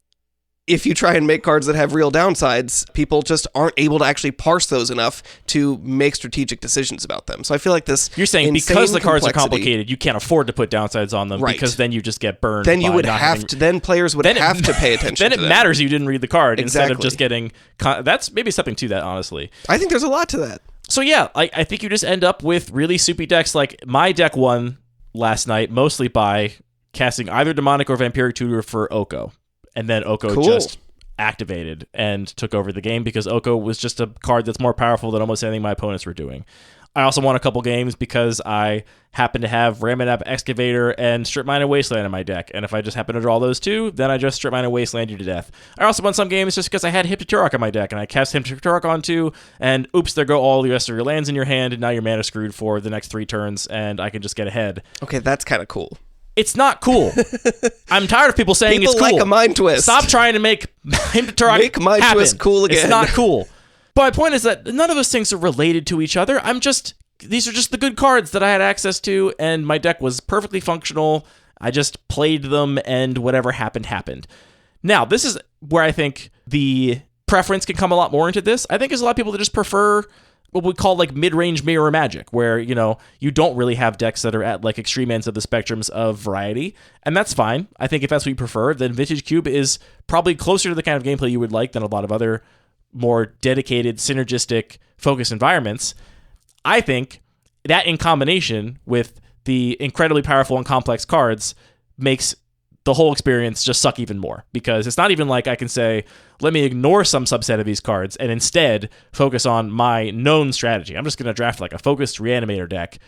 if you try and make cards that have real downsides, people just aren't able to actually parse those enough to make strategic decisions about them. So I feel like this... You're saying because the cards are complicated, you can't afford to put downsides on them, right? Because then you just get burned. Then you would have to... Then players would have to pay attention then to it matters you didn't read the card exactly. Instead of just getting... That's maybe something to that, honestly. I think there's a lot to that. So yeah, I think you just end up with really soupy decks. Like, my deck won last night mostly by casting either Demonic or Vampiric Tutor for Oko. And then Oko just activated and took over the game because Oko was just a card that's more powerful than almost anything my opponents were doing. I also won a couple games because I happen to have Rampant Excavator and Strip Mine and Wasteland in my deck. And if I just happen to draw those two, then I just Strip Mine and Wasteland you to death. I also won some games just because I had Hypnoturok in my deck and I cast Hypnoturok on two, and oops, there go all the rest of your lands in your hand, and now your mana screwed for the next 3 turns, and I can just get ahead. Okay, that's kind of cool. It's not cool. I'm tired of people saying it's cool. People like a mind twist. Stop trying to make Hypnoturok make mind happen. Twist cool again. It's not cool. But my point is that none of those things are related to each other. These are just the good cards that I had access to, and my deck was perfectly functional. I just played them, and whatever happened. Now, this is where I think the preference can come a lot more into this. I think there's a lot of people that just prefer what we call like mid-range mirror magic, where, you know, you don't really have decks that are at like extreme ends of the spectrums of variety, and that's fine. I think if that's what you prefer, then Vintage Cube is probably closer to the kind of gameplay you would like than a lot of other more dedicated, synergistic, focused environments. I think that in combination with the incredibly powerful and complex cards makes the whole experience just suck even more, because it's not even like I can say, let me ignore some subset of these cards and instead focus on my known strategy. I'm just going to draft like a focused reanimator deck.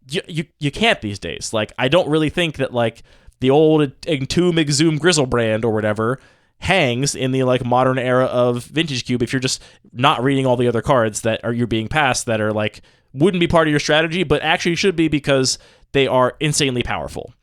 You can't these days. Like, I don't really think that like the old Entomb, Exhume, Grizzlebrand or whatever hangs in the like modern era of Vintage Cube if you're just not reading all the other cards that are you're being passed that are like wouldn't be part of your strategy, but actually should be because they are insanely powerful.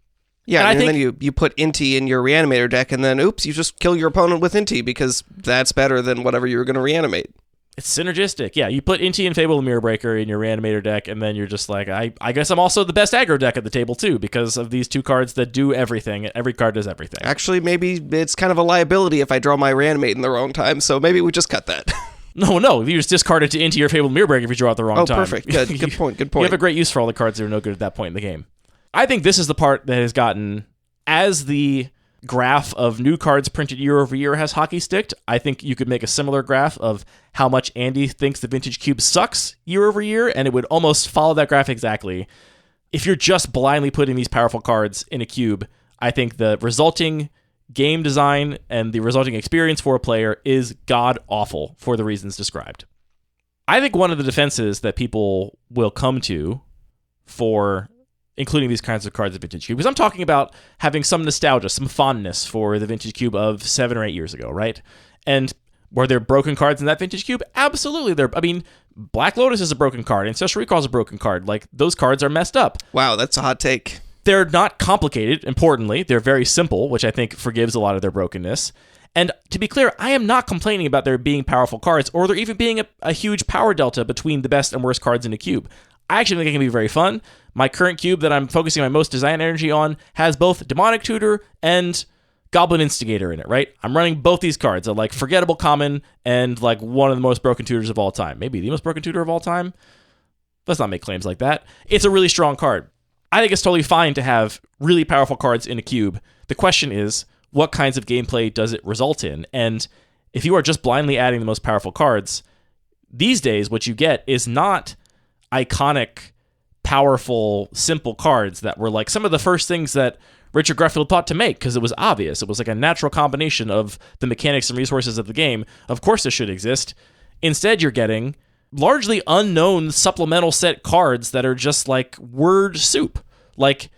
Yeah, and then you put Inti in your reanimator deck, and then, oops, you just kill your opponent with Inti, because that's better than whatever you were going to reanimate. It's synergistic. Yeah, you put Inti and Fable the Mirror Breaker in your reanimator deck, and then you're just like, I guess I'm also the best aggro deck at the table, too, because of these two cards that do everything. Every card does everything. Actually, maybe it's kind of a liability if I draw my reanimate in the wrong time, so maybe we just cut that. No, you just discard it to Inti or Fable the Mirror Breaker if you draw at the wrong time. Oh, perfect. Good point. You have a great use for all the cards that are no good at that point in the game. I think this is the part that has gotten... As the graph of new cards printed year over year has hockey sticked, I think you could make a similar graph of how much Andy thinks the Vintage Cube sucks year over year, and it would almost follow that graph exactly. If you're just blindly putting these powerful cards in a cube, I think the resulting game design and the resulting experience for a player is god-awful for the reasons described. I think one of the defenses that people will come to for including these kinds of cards of Vintage Cube, because I'm talking about having some nostalgia, some fondness for the Vintage Cube of 7 or 8 years ago, right? And were there broken cards in that Vintage Cube? Absolutely. Black Lotus is a broken card. Ancestral Recall is a broken card. Like, those cards are messed up. Wow, that's a hot take. They're not complicated, importantly. They're very simple, which I think forgives a lot of their brokenness. And to be clear, I am not complaining about there being powerful cards, or there even being a huge power delta between the best and worst cards in a cube. I actually think it can be very fun. My current cube that I'm focusing my most design energy on has both Demonic Tutor and Goblin Instigator in it, right? I'm running both these cards, a like forgettable common and like one of the most broken tutors of all time. Maybe the most broken tutor of all time. Let's not make claims like that. It's a really strong card. I think it's totally fine to have really powerful cards in a cube. The question is, what kinds of gameplay does it result in? And if you are just blindly adding the most powerful cards, these days what you get is not iconic, powerful, simple cards that were like some of the first things that Richard Garfield thought to make, because it was obvious. It was like a natural combination of the mechanics and resources of the game. Of course this should exist. Instead, you're getting largely unknown supplemental set cards that are just like word soup. Like,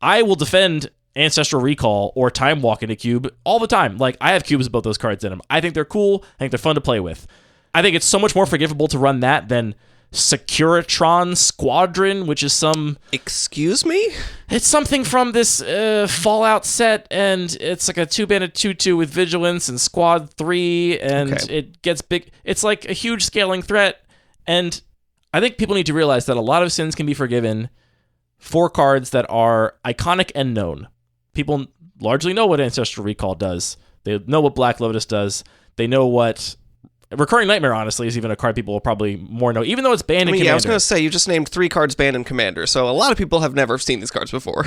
I will defend Ancestral Recall or Time Walk in a cube all the time. Like, I have cubes with both those cards in them. I think they're cool. I think they're fun to play with. I think it's so much more forgivable to run that than Securitron Squadron, which is some... Excuse me? It's something from this Fallout set, and it's like a 2-banded 2/2 with Vigilance and Squad 3, and It gets big. It's like a huge scaling threat, and I think people need to realize that a lot of sins can be forgiven for cards that are iconic and known. People largely know what Ancestral Recall does. They know what Black Lotus does. They know what... Recurring Nightmare, honestly, is even a card people will probably more know, even though it's banned in Commander. Yeah, I was going to say, you just named 3 cards banned in Commander, so a lot of people have never seen these cards before.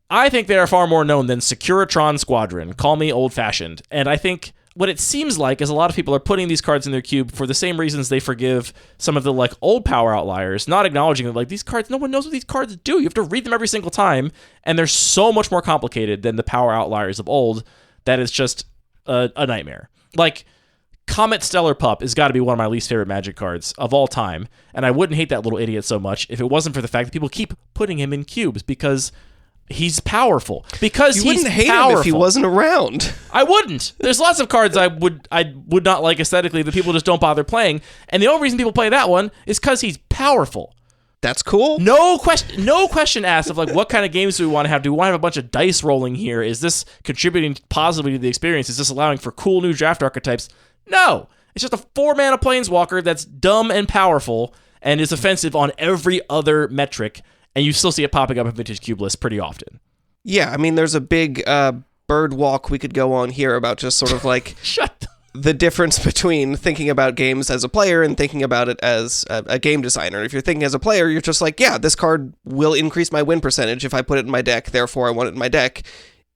I think they are far more known than Securitron Squadron. Call me old-fashioned. And I think what it seems like is a lot of people are putting these cards in their cube for the same reasons they forgive some of the like old power outliers, not acknowledging that like these cards, no one knows what these cards do. You have to read them every single time, and they're so much more complicated than the power outliers of old that it's just a nightmare. Like, Comet Stellar Pup has got to be one of my least favorite Magic cards of all time, and I wouldn't hate that little idiot so much if it wasn't for the fact that people keep putting him in cubes because he's powerful. Because you he's wouldn't hate powerful. him if he wasn't around. I wouldn't. There's lots of cards I would not like aesthetically that people just don't bother playing, and the only reason people play that one is because he's powerful. That's cool. No question asked of like what kind of games do we want to have? Do we want to have a bunch of dice rolling here? Is this contributing positively to the experience? Is this allowing for cool new draft archetypes? No, it's just a 4-mana planeswalker that's dumb and powerful and is offensive on every other metric, and you still see it popping up in Vintage Cube lists pretty often. Yeah, I mean, there's a big bird walk we could go on here about just sort of like the difference between thinking about games as a player and thinking about it as a game designer. If you're thinking as a player, you're just like, yeah, this card will increase my win percentage if I put it in my deck, therefore I want it in my deck.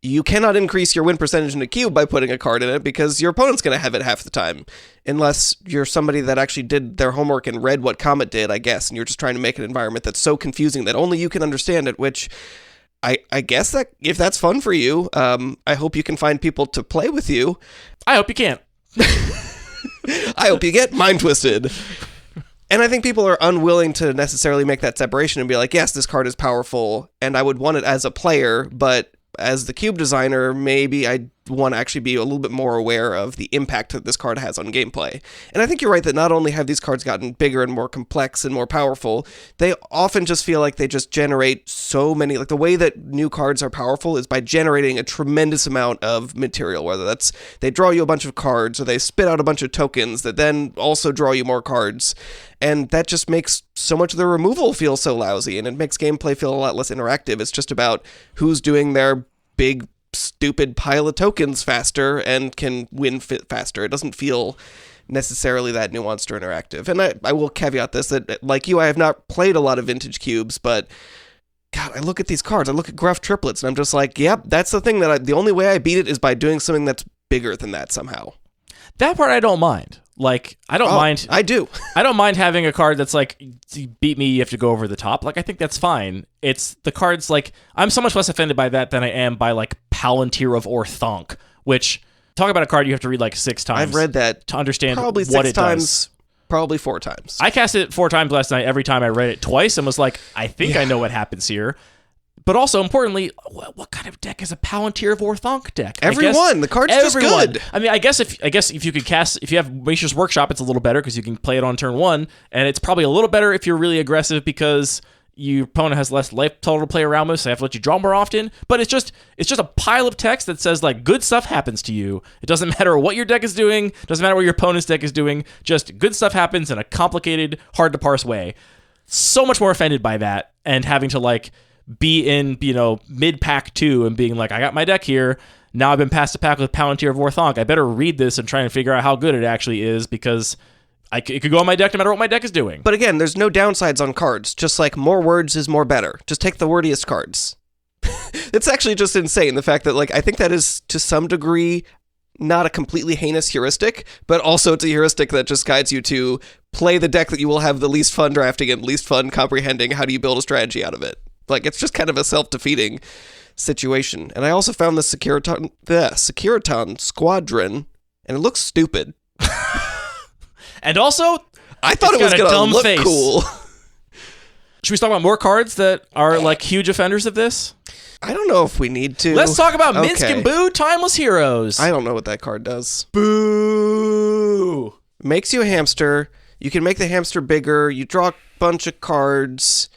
You cannot increase your win percentage in a cube by putting a card in it because your opponent's going to have it half the time. Unless you're somebody that actually did their homework and read what Comet did, I guess, and you're just trying to make an environment that's so confusing that only you can understand it, which I guess that if that's fun for you, I hope you can find people to play with you. I hope you can't. I hope you get mind twisted. And I think people are unwilling to necessarily make that separation and be like, yes, this card is powerful, and I would want it as a player, but as the cube designer, maybe I want to actually be a little bit more aware of the impact that this card has on gameplay. And I think you're right that not only have these cards gotten bigger and more complex and more powerful, they often just feel like they just generate so many, like the way that new cards are powerful is by generating a tremendous amount of material, whether that's they draw you a bunch of cards or they spit out a bunch of tokens that then also draw you more cards. And that just makes so much of the removal feel so lousy, and it makes gameplay feel a lot less interactive. It's just about who's doing their big, stupid pile of tokens faster and can win faster. It doesn't feel necessarily that nuanced or interactive. And I will caveat this, that like you, I have not played a lot of vintage cubes, but God, I look at these cards, I look at Gruff Triplets, and I'm just like, yep, that's the thing that the only way I beat it is by doing something that's bigger than that somehow. That part I don't mind. Like, I don't mind. I do. I don't mind having a card that's like, you beat me, you have to go over the top. Like, I think that's fine. It's the cards, like, I'm so much less offended by that than I am by, like, Palantir of Orthonk, which, talk about a card you have to read, like, 6 times. I've read that to understand probably what 6 it times, does. Probably 4 times. I cast it 4 times last night. Every time I read it twice and was like, I think I know what happens here. But also, importantly, what kind of deck is a Palantir of Orthonk deck? Everyone. The card's just good. I mean, I guess if you could cast, if you have Macia's Workshop, it's a little better because you can play it on turn 1, and it's probably a little better if you're really aggressive because your opponent has less life total to play around with, so they have to let you draw more often. But it's just a pile of text that says, like, good stuff happens to you. It doesn't matter what your deck is doing. It doesn't matter what your opponent's deck is doing. Just good stuff happens in a complicated, hard to parse way. So much more offended by that, and having to, like, be in, mid-pack 2 and being like, I got my deck here. Now I've been passed a pack with Palantir of Orthonk. I better read this and try and figure out how good it actually is because it could go on my deck no matter what my deck is doing. But again, there's no downsides on cards. Just like more words is more better. Just take the wordiest cards. It's actually just insane, the fact that, like, I think that is to some degree not a completely heinous heuristic, but also it's a heuristic that just guides you to play the deck that you will have the least fun drafting and least fun comprehending how do you build a strategy out of it. Like, it's just kind of a self-defeating situation. And I also found the Securiton Squadron, and it looks stupid. And also, I thought it was going to look cool. Should we talk about more cards that are, like, huge offenders of this? I don't know if we need to. Let's talk about Minsk and Boo, Timeless Heroes. I don't know what that card does. Boo! Makes you a hamster. You can make the hamster bigger. You draw a bunch of cards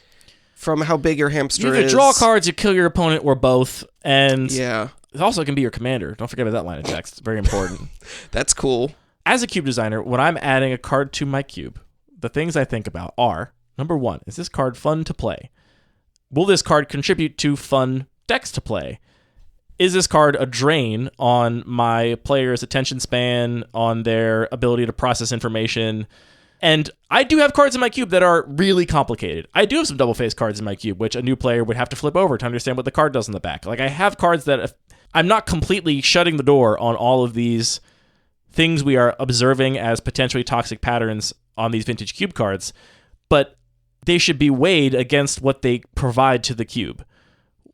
from how big your hamster is. You can draw cards, you kill your opponent, or both. And yeah, it also can be your commander. Don't forget about that line of text. It's very important. That's cool. As a cube designer, when I'm adding a card to my cube, the things I think about are, number 1, is this card fun to play? Will this card contribute to fun decks to play? Is this card a drain on my player's attention span, on their ability to process information? And I do have cards in my cube that are really complicated. I do have some double-faced cards in my cube, which a new player would have to flip over to understand what the card does in the back. Like, I have cards that I'm not completely shutting the door on all of these things we are observing as potentially toxic patterns on these vintage cube cards, but they should be weighed against what they provide to the cube.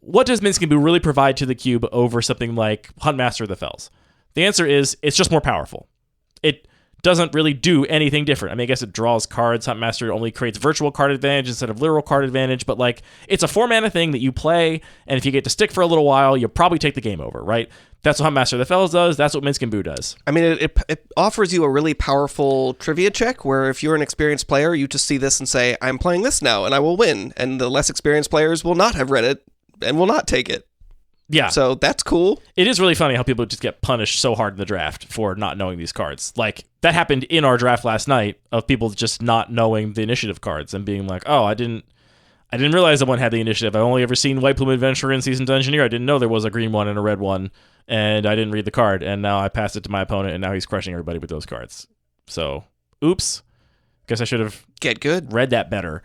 What does Minsk and Boo really provide to the cube over something like Huntmaster of the Fells? The answer is it's just more powerful. It doesn't really do anything different. I mean, I guess it draws cards. Huntmaster only creates virtual card advantage instead of literal card advantage, but, like, it's a 4-mana thing that you play, and if you get to stick for a little while, you'll probably take the game over, right? That's what Huntmaster of the Fells does. That's what Minsk and Boo does. I mean, it offers you a really powerful trivia check where if you're an experienced player, you just see this and say, I'm playing this now, and I will win. And the less experienced players will not have read it and will not take it. Yeah. So that's cool. It is really funny how people just get punished so hard in the draft for not knowing these cards. Like, that happened in our draft last night of people just not knowing the initiative cards and being like, oh, I didn't I didn't realize that one had the initiative. I've only ever seen White Plume Adventurer and Seasoned Engineer. I didn't know there was a green one and a red one, and I didn't read the card, and now I passed it to my opponent, and now he's crushing everybody with those cards. So, oops. Guess I should have read that better.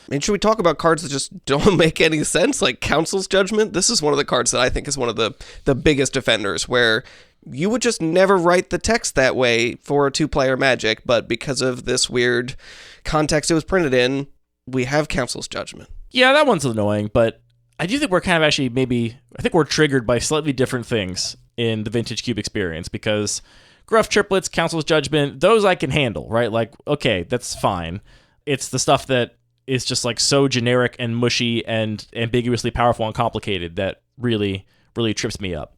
I mean, should we talk about cards that just don't make any sense, like Council's Judgment? This is one of the cards that I think is one of the biggest offenders, where you would just never write the text that way for a 2-player Magic, but because of this weird context it was printed in, we have Council's Judgment. Yeah, that one's annoying, but I do think we're kind of actually I think we're triggered by slightly different things in the Vintage Cube experience, because Gruff Triplets, Council's Judgment, those I can handle, right? Like, okay, that's fine. It's the stuff that is just like so generic and mushy and ambiguously powerful and complicated that really, really trips me up.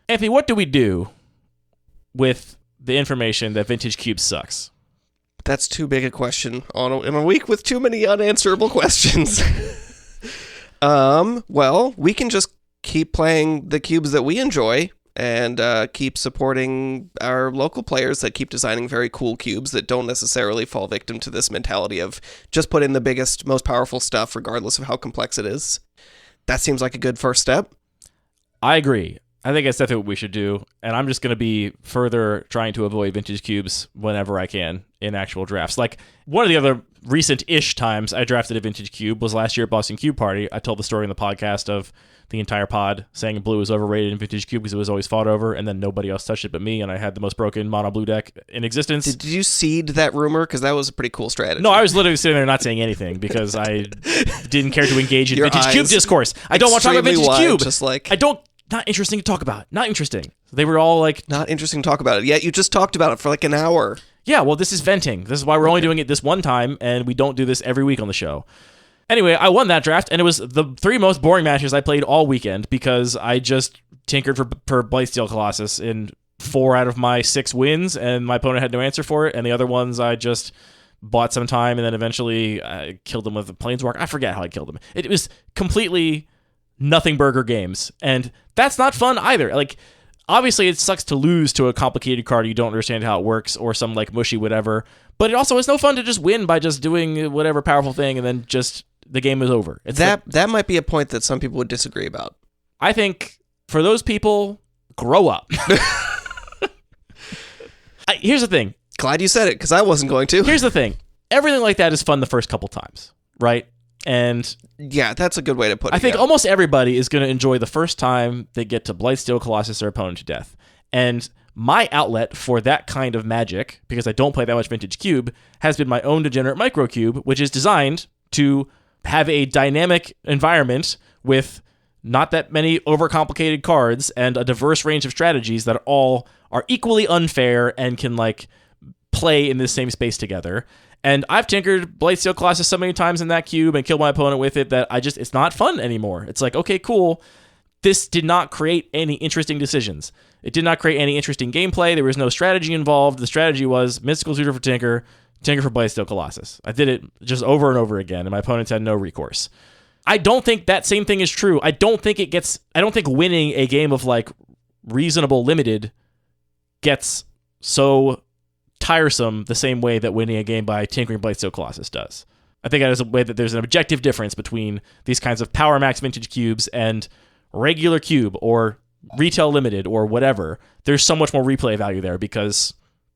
Anthony, what do we do with the information that Vintage Cube sucks? That's too big a question in a week with too many unanswerable questions. Well, we can just keep playing the cubes that we enjoy and keep supporting our local players that keep designing very cool cubes that don't necessarily fall victim to this mentality of just put in the biggest, most powerful stuff regardless of how complex it is. That seems like a good first step. I agree. I think that's definitely what we should do, and I'm just going to be further trying to avoid vintage cubes whenever I can in actual drafts. Like, one of the other recent-ish times I drafted a vintage cube was last year at Boston Cube Party. I told the story in the podcast of the entire pod saying blue was overrated in vintage cube because it was always fought over, and then nobody else touched it but me, and I had the most broken mono blue deck in existence. Did you seed that rumor? Because that was a pretty cool strategy. No, I was literally sitting there not saying anything because I didn't care to engage in vintage cube discourse. I don't want to talk about vintage cube. Just like, not interesting to talk about. Not interesting. They were all like... Not interesting to talk about it. Yet you just talked about it for like an hour. Yeah, well, this is venting. This is why we're only doing it this one time, and we don't do this every week on the show. Anyway, I won that draft, and it was the 3 most boring matches I played all weekend because I just tinkered for Blightsteel Colossus in 4 out of my 6 wins, and my opponent had no answer for it, and the other ones I just bought some time, and then eventually killed them with a Planeswalker. I forget how I killed them. It was completely nothing burger games, and that's not fun either. Like, obviously it sucks to lose to a complicated card you don't understand how it works, or some like mushy whatever, but it also is no fun to just win by just doing whatever powerful thing and then just the game is over. That might be a point that some people would disagree about. I think for those people, grow up. Here's the thing. Glad you said it, because I wasn't going to. Here's the thing. Everything like that is fun the first couple times, right? And yeah, that's a good way to put it. I think almost everybody is going to enjoy the first time they get to Blightsteel Colossus their opponent to death. And my outlet for that kind of magic, because I don't play that much Vintage Cube, has been my own Degenerate Microcube, which is designed to have a dynamic environment with not that many overcomplicated cards and a diverse range of strategies that all are equally unfair and can like play in the same space together. And I've tinkered Blightsteel Colossus so many times in that cube and killed my opponent with it that it's not fun anymore. It's like, okay, cool. This did not create any interesting decisions. It did not create any interesting gameplay. There was no strategy involved. The strategy was Mystical Tutor for Tinker for Blightsteel Colossus. I did it just over and over again, and my opponents had no recourse. I don't think that same thing is true. I don't think winning a game of like reasonable limited gets so tiresome the same way that winning a game by tinkering Blightsteel Colossus does. I think that is a way that there's an objective difference between these kinds of Power Max Vintage Cubes and regular cube or retail limited or whatever. There's so much more replay value there because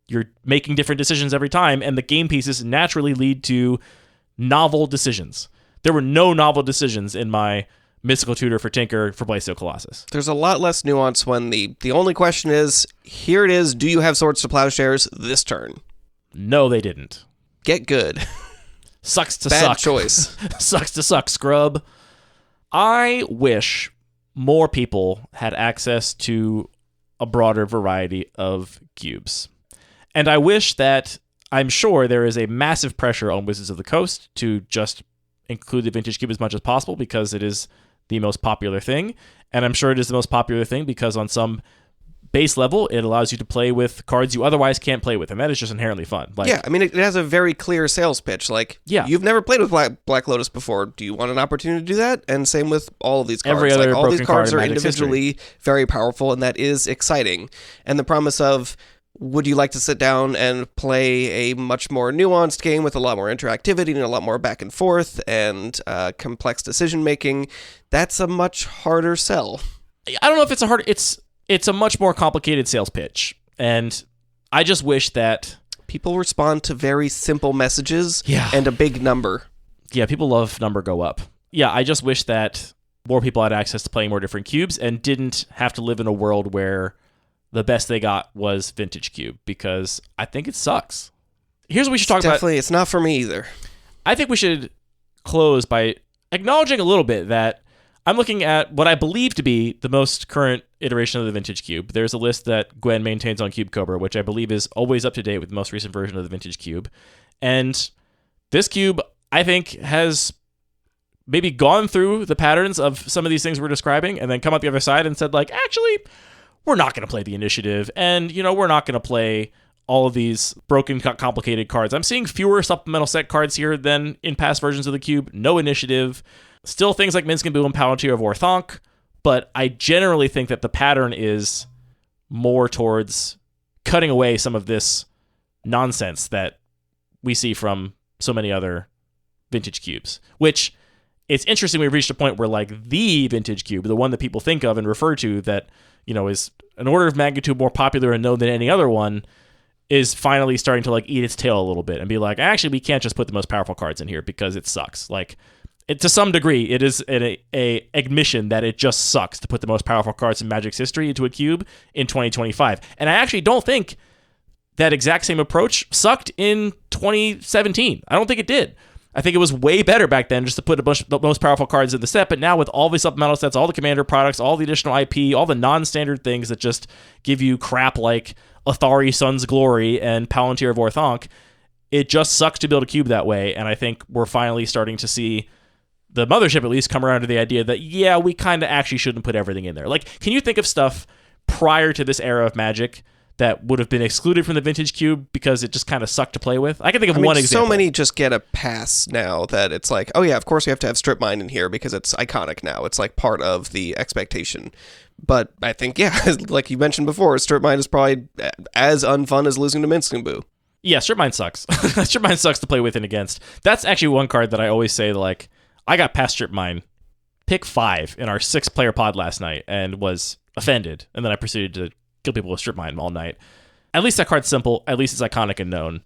you're making different decisions every time, and the game pieces naturally lead to novel decisions. There were no novel decisions in my Mystical Tutor for Tinker for Blightsteel Colossus. There's a lot less nuance when the only question is, here it is, do you have Swords to Plowshares this turn? No, they didn't. Get good. Sucks to Bad suck. choice. Sucks to suck, scrub. I wish more people had access to a broader variety of cubes. And I wish that, I'm sure there is a massive pressure on Wizards of the Coast to just include the Vintage Cube as much as possible because it is the most popular thing. And I'm sure it is the most popular thing because on some base level, it allows you to play with cards you otherwise can't play with. And that is just inherently fun. Like, yeah, I mean, it has a very clear sales pitch. Like, yeah. You've never played with Black Lotus before. Do you want an opportunity to do that? And same with all of these cards. Every other all these cards are Magic's individually very powerful, and that is exciting. And the promise of would you like to sit down and play a much more nuanced game with a lot more interactivity and a lot more back and forth and complex decision making? That's a much harder sell. I don't know if it's a much more complicated sales pitch. And I just wish that people respond to very simple messages and a big number. Yeah, people love number go up. Yeah, I just wish that more people had access to playing more different cubes and didn't have to live in a world where the best they got was Vintage Cube, because I think it sucks. Here's what we should talk about. Definitely, it's not for me either. I think we should close by acknowledging a little bit that I'm looking at what I believe to be the most current iteration of the Vintage Cube. There's a list that Gwen maintains on Cube Cobra, which I believe is always up to date with the most recent version of the Vintage Cube. And this cube, I think, has maybe gone through the patterns of some of these things we're describing and then come out the other side and said, like, actually, we're not going to play the initiative, and, we're not going to play all of these broken, complicated cards. I'm seeing fewer supplemental set cards here than in past versions of the cube. No initiative. Still things like Minsc and Boo and Palantir of Orthonk, but I generally think that the pattern is more towards cutting away some of this nonsense that we see from so many other vintage cubes, which it's interesting. We've reached a point where, like, the vintage cube, the one that people think of and refer to that, is an order of magnitude more popular and known than any other one, is finally starting to, like, eat its tail a little bit and be like, actually, we can't just put the most powerful cards in here because it sucks. Like, to some degree, it is a admission that it just sucks to put the most powerful cards in Magic's history into a cube in 2025. And I actually don't think that exact same approach sucked in 2017. I don't think it did. I think it was way better back then just to put the most powerful cards in the set, but now with all the supplemental sets, all the commander products, all the additional IP, all the non-standard things that just give you crap like Athari Sun's Glory and Palantir of Orthonk, it just sucks to build a cube that way, and I think we're finally starting to see the mothership at least come around to the idea that, yeah, we kind of actually shouldn't put everything in there. Like, can you think of stuff prior to this era of Magic that would have been excluded from the Vintage Cube because it just kind of sucked to play with? I can think of one example. So many just get a pass now that it's like, oh yeah, of course we have to have Strip Mine in here because it's iconic now. It's like part of the expectation. But I think, yeah, like you mentioned before, Strip Mine is probably as unfun as losing to Minsc and Boo. Yeah, Strip Mine sucks. Strip Mine sucks to play with and against. That's actually one card that I always say, like, I got past Strip Mine, pick 5 in our 6-player pod last night and was offended. And then I proceeded to kill people with Strip Mine all night. At least that card's simple. At least it's iconic and known.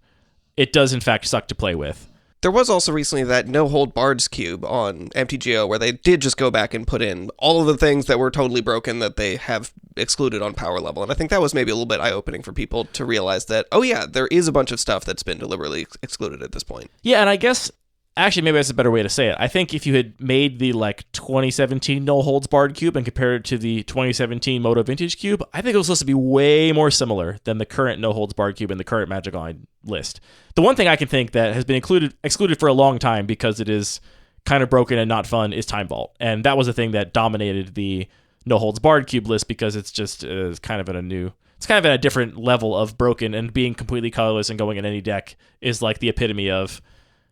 It does, in fact, suck to play with. There was also recently that No Hold Bards cube on MTGO where they did just go back and put in all of the things that were totally broken that they have excluded on power level. And I think that was maybe a little bit eye-opening for people to realize that, oh yeah, there is a bunch of stuff that's been deliberately excluded at this point. Yeah, and I guess actually, maybe that's a better way to say it. I think if you had made the 2017 No Holds Barred Cube and compared it to the 2017 Moto Vintage Cube, I think it was supposed to be way more similar than the current No Holds Barred Cube and the current Magic Online list. The one thing I can think that has been excluded for a long time because it is kind of broken and not fun is Time Vault. And that was the thing that dominated the No Holds Barred Cube list because it's just kind of at a different level of broken, and being completely colorless and going in any deck is like the epitome of,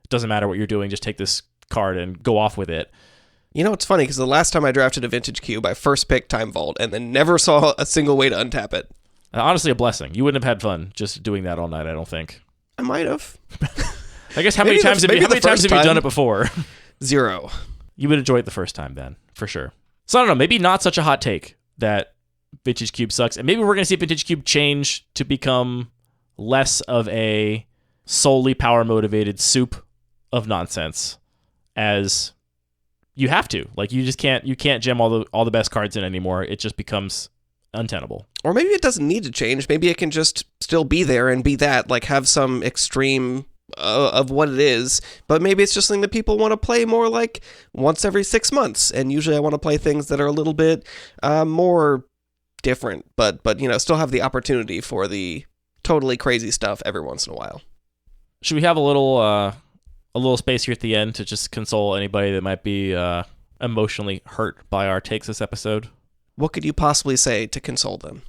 doesn't matter what you're doing, just take this card and go off with it. It's funny because the last time I drafted a Vintage Cube, I first picked Time Vault and then never saw a single way to untap it. Honestly, a blessing. You wouldn't have had fun just doing that all night, I don't think. I might have. I guess how many times have you done it before? 0. You would enjoy it the first time then, for sure. So I don't know, maybe not such a hot take that Vintage Cube sucks, and maybe we're going to see Vintage Cube change to become less of a solely power-motivated soup of nonsense, as you have to. Like, you can't jam all the best cards in anymore. It just becomes untenable. Or maybe it doesn't need to change. Maybe it can just still be there and be that, like, have some extreme of what it is, but maybe it's just something that people want to play more like once every 6 months, and usually I want to play things that are a little bit more different, but still have the opportunity for the totally crazy stuff every once in a while. Should we have a little space here at the end to just console anybody that might be emotionally hurt by our takes this episode? What could you possibly say to console them?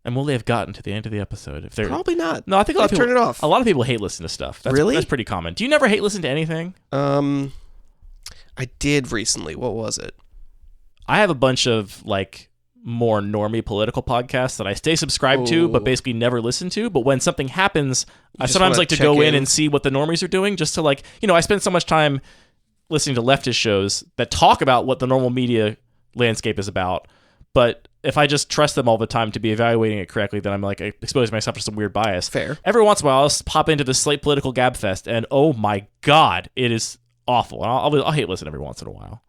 And will they have gotten to the end of the episode? If they're Probably not. No, I think a lot of people turn it off. A lot of people hate listening to stuff. Really? That's pretty common. Do you never hate listen to anything? I did recently. What was it? I have a bunch of more normie political podcasts that I stay subscribed to, but basically never listen to. But when something happens, I sometimes like to go in and see what the normies are doing, just to like, you know, I spend so much time listening to leftist shows that talk about what the normal media landscape is about. But if I just trust them all the time to be evaluating it correctly, then I'm like exposing myself to some weird bias. Fair. Every once in a while, I'll pop into the Slate Political Gabfest, and oh my God, it is awful. I'll hate listen every once in a while.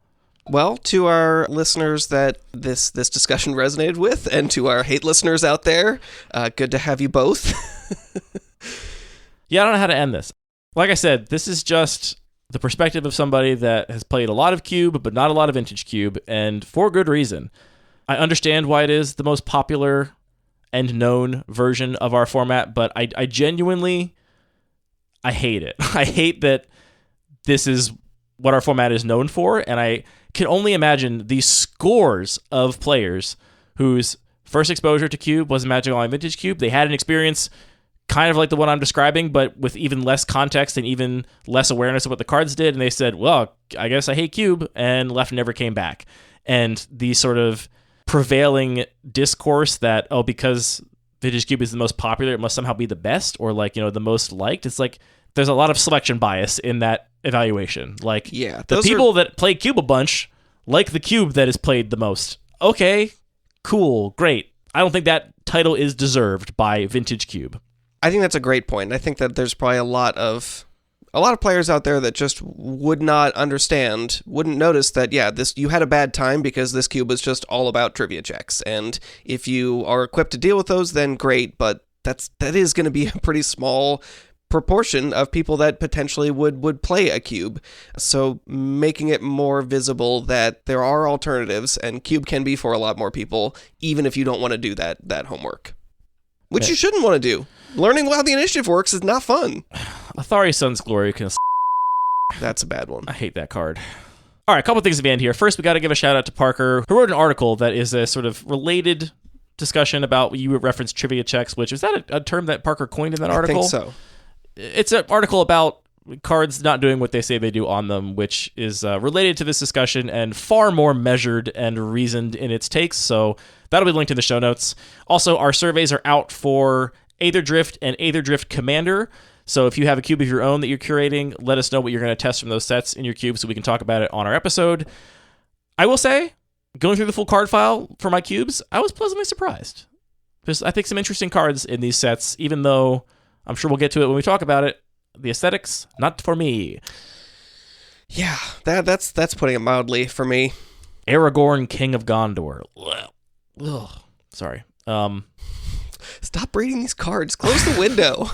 Well, to our listeners that this discussion resonated with, and to our hate listeners out there, good to have you both. Yeah, I don't know how to end this. Like I said, this is just the perspective of somebody that has played a lot of Cube, but not a lot of Vintage Cube, and for good reason. I understand why it is the most popular and known version of our format, but I genuinely, I hate it. I hate that this is what our format is known for, and I can only imagine the scores of players whose first exposure to Cube was Magic Online Vintage Cube. They had an experience kind of like the one I'm describing, but with even less context and even less awareness of what the cards did, and they said, well, I guess I hate Cube, and left and never came back. And the sort of prevailing discourse that, oh, because Vintage Cube is the most popular, it must somehow be the best, or like, you know, the most liked. It's like there's a lot of selection bias in that evaluation. Like, yeah, the people that play Cube a bunch like the Cube that is played the most. Okay, cool, great. I don't think that title is deserved by Vintage Cube. I think that's a great point. I think that there's probably a lot of players out there that just would not understand, wouldn't notice that, yeah, you had a bad time because this cube was just all about trivia checks. And if you are equipped to deal with those, then great, but that is going to be a pretty small proportion of people that potentially would play a cube. So making it more visible that there are alternatives and cube can be for a lot more people, even if you don't want to do that homework. Which you shouldn't want to do. Learning how the initiative works is not fun. Athari Sun's Glory can... That's a bad one. I hate that card. All right, a couple things at the end here. First, we got to give a shout out to Parker, who wrote an article that is a sort of related discussion about, you referenced trivia checks, which is that a term that Parker coined in that article? I think so. It's an article about cards not doing what they say they do on them, which is related to this discussion and far more measured and reasoned in its takes. So that'll be linked in the show notes. Also, our surveys are out for Aether Drift and Aether Drift Commander. So if you have a cube of your own that you're curating, let us know what you're going to test from those sets in your cube so we can talk about it on our episode. I will say, going through the full card file for my cubes, I was pleasantly surprised. There's, I think, some interesting cards in these sets, even though I'm sure we'll get to it when we talk about it. The aesthetics, not for me. Yeah, that's putting it mildly for me. Aragorn, King of Gondor. Ugh. Sorry. Stop reading these cards. Close the window.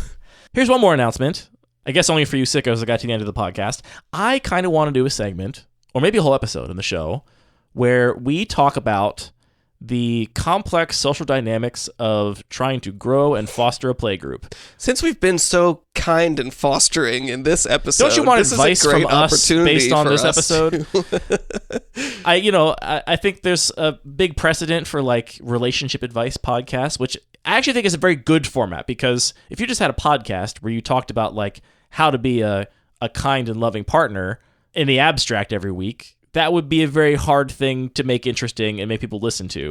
Here's one more announcement. I guess only for you sickos that got to the end of the podcast. I kind of want to do a segment, or maybe a whole episode in the show, where we talk about the complex social dynamics of trying to grow and foster a playgroup. Since we've been so kind and fostering in this episode, don't you want advice from us based on this episode? I think there's a big precedent for like relationship advice podcasts, which I actually think is a very good format, because if you just had a podcast where you talked about like how to be a kind and loving partner in the abstract every week, that would be a very hard thing to make interesting and make people listen to.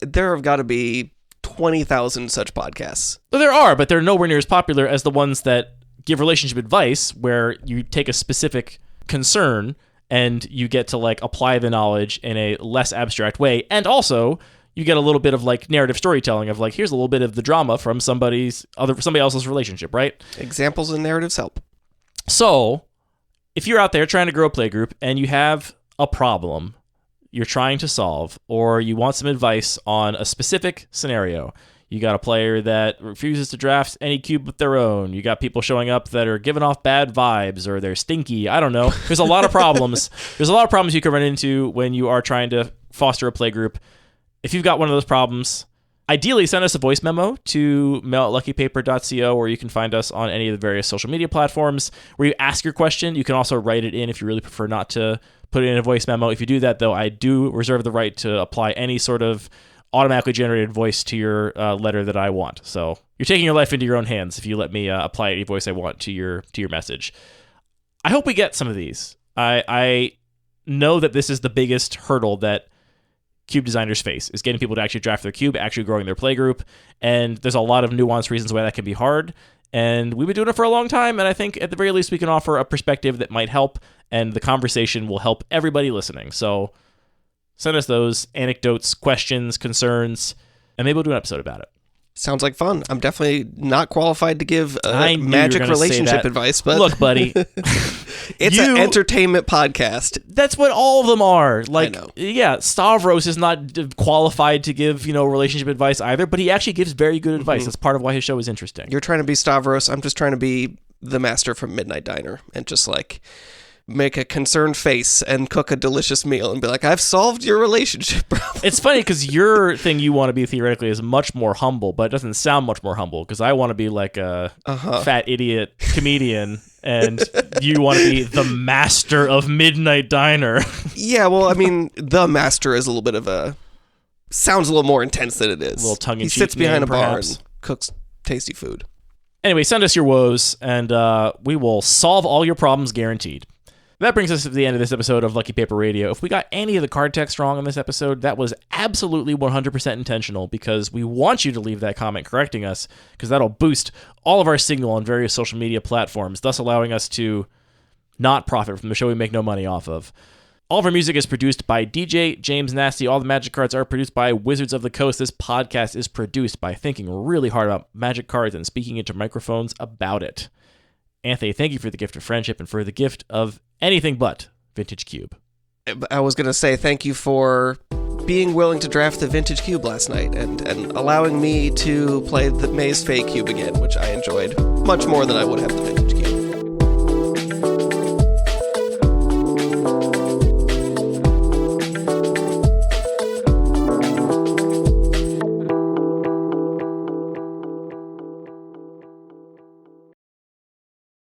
There have got to be 20,000 such podcasts. Well, there are, but they're nowhere near as popular as the ones that give relationship advice, where you take a specific concern and you get to like apply the knowledge in a less abstract way. And also, you get a little bit of like narrative storytelling of like, here's a little bit of the drama from somebody else's relationship, right? Examples and narratives help. So, if you're out there trying to grow a playgroup and you have a problem you're trying to solve, or you want some advice on a specific scenario, you got a player that refuses to draft any cube of their own, you got people showing up that are giving off bad vibes, or they're stinky, I don't know. There's a lot of problems. There's a lot of problems you can run into when you are trying to foster a playgroup. If you've got one of those problems, ideally send us a voice memo to mail@luckypaper.co, or you can find us on any of the various social media platforms where you ask your question. You can also write it in if you really prefer not to put it in a voice memo. If you do that, though, I do reserve the right to apply any sort of automatically generated voice to your letter that I want. So you're taking your life into your own hands if you let me apply any voice I want to your message. I hope we get some of these. I know that this is the biggest hurdle that cube designers face, is getting people to actually draft their cube, actually growing their playgroup. And there's a lot of nuanced reasons why that can be hard. And we've been doing it for a long time, and I think at the very least we can offer a perspective that might help, and the conversation will help everybody listening. So send us those anecdotes, questions, concerns, and maybe we'll do an episode about it. Sounds like fun. I'm definitely not qualified to give magic relationship advice, but look, buddy, it's an entertainment podcast. That's what all of them are. Like, I know. Yeah, Stavros is not qualified to give, relationship advice either, but he actually gives very good advice. That's part of why his show is interesting. You're trying to be Stavros. I'm just trying to be the master from Midnight Diner and just like make a concerned face and cook a delicious meal and be like, I've solved your relationship problem. It's funny because your thing you want to be theoretically is much more humble, but it doesn't sound much more humble because I want to be like a fat idiot comedian and you want to be the master of Midnight Diner. Yeah, well, I mean, the master is a little bit of a... sounds a little more intense than it is. A little tongue-in-cheek. He sits behind a bar perhaps. and cooks tasty food. Anyway, send us your woes and we will solve all your problems guaranteed. That brings us to the end of this episode of Lucky Paper Radio. If we got any of the card text wrong in this episode, that was absolutely 100% intentional because we want you to leave that comment correcting us because that'll boost all of our signal on various social media platforms, thus allowing us to not profit from the show we make no money off of. All of our music is produced by DJ James Nasty. All the magic cards are produced by Wizards of the Coast. This podcast is produced by thinking really hard about magic cards and speaking into microphones about it. Anthony, thank you for the gift of friendship and for the gift of anything but Vintage Cube. I was going to say thank you for being willing to draft the Vintage Cube last night and allowing me to play the Maze Fey Cube again, which I enjoyed much more than I would have today.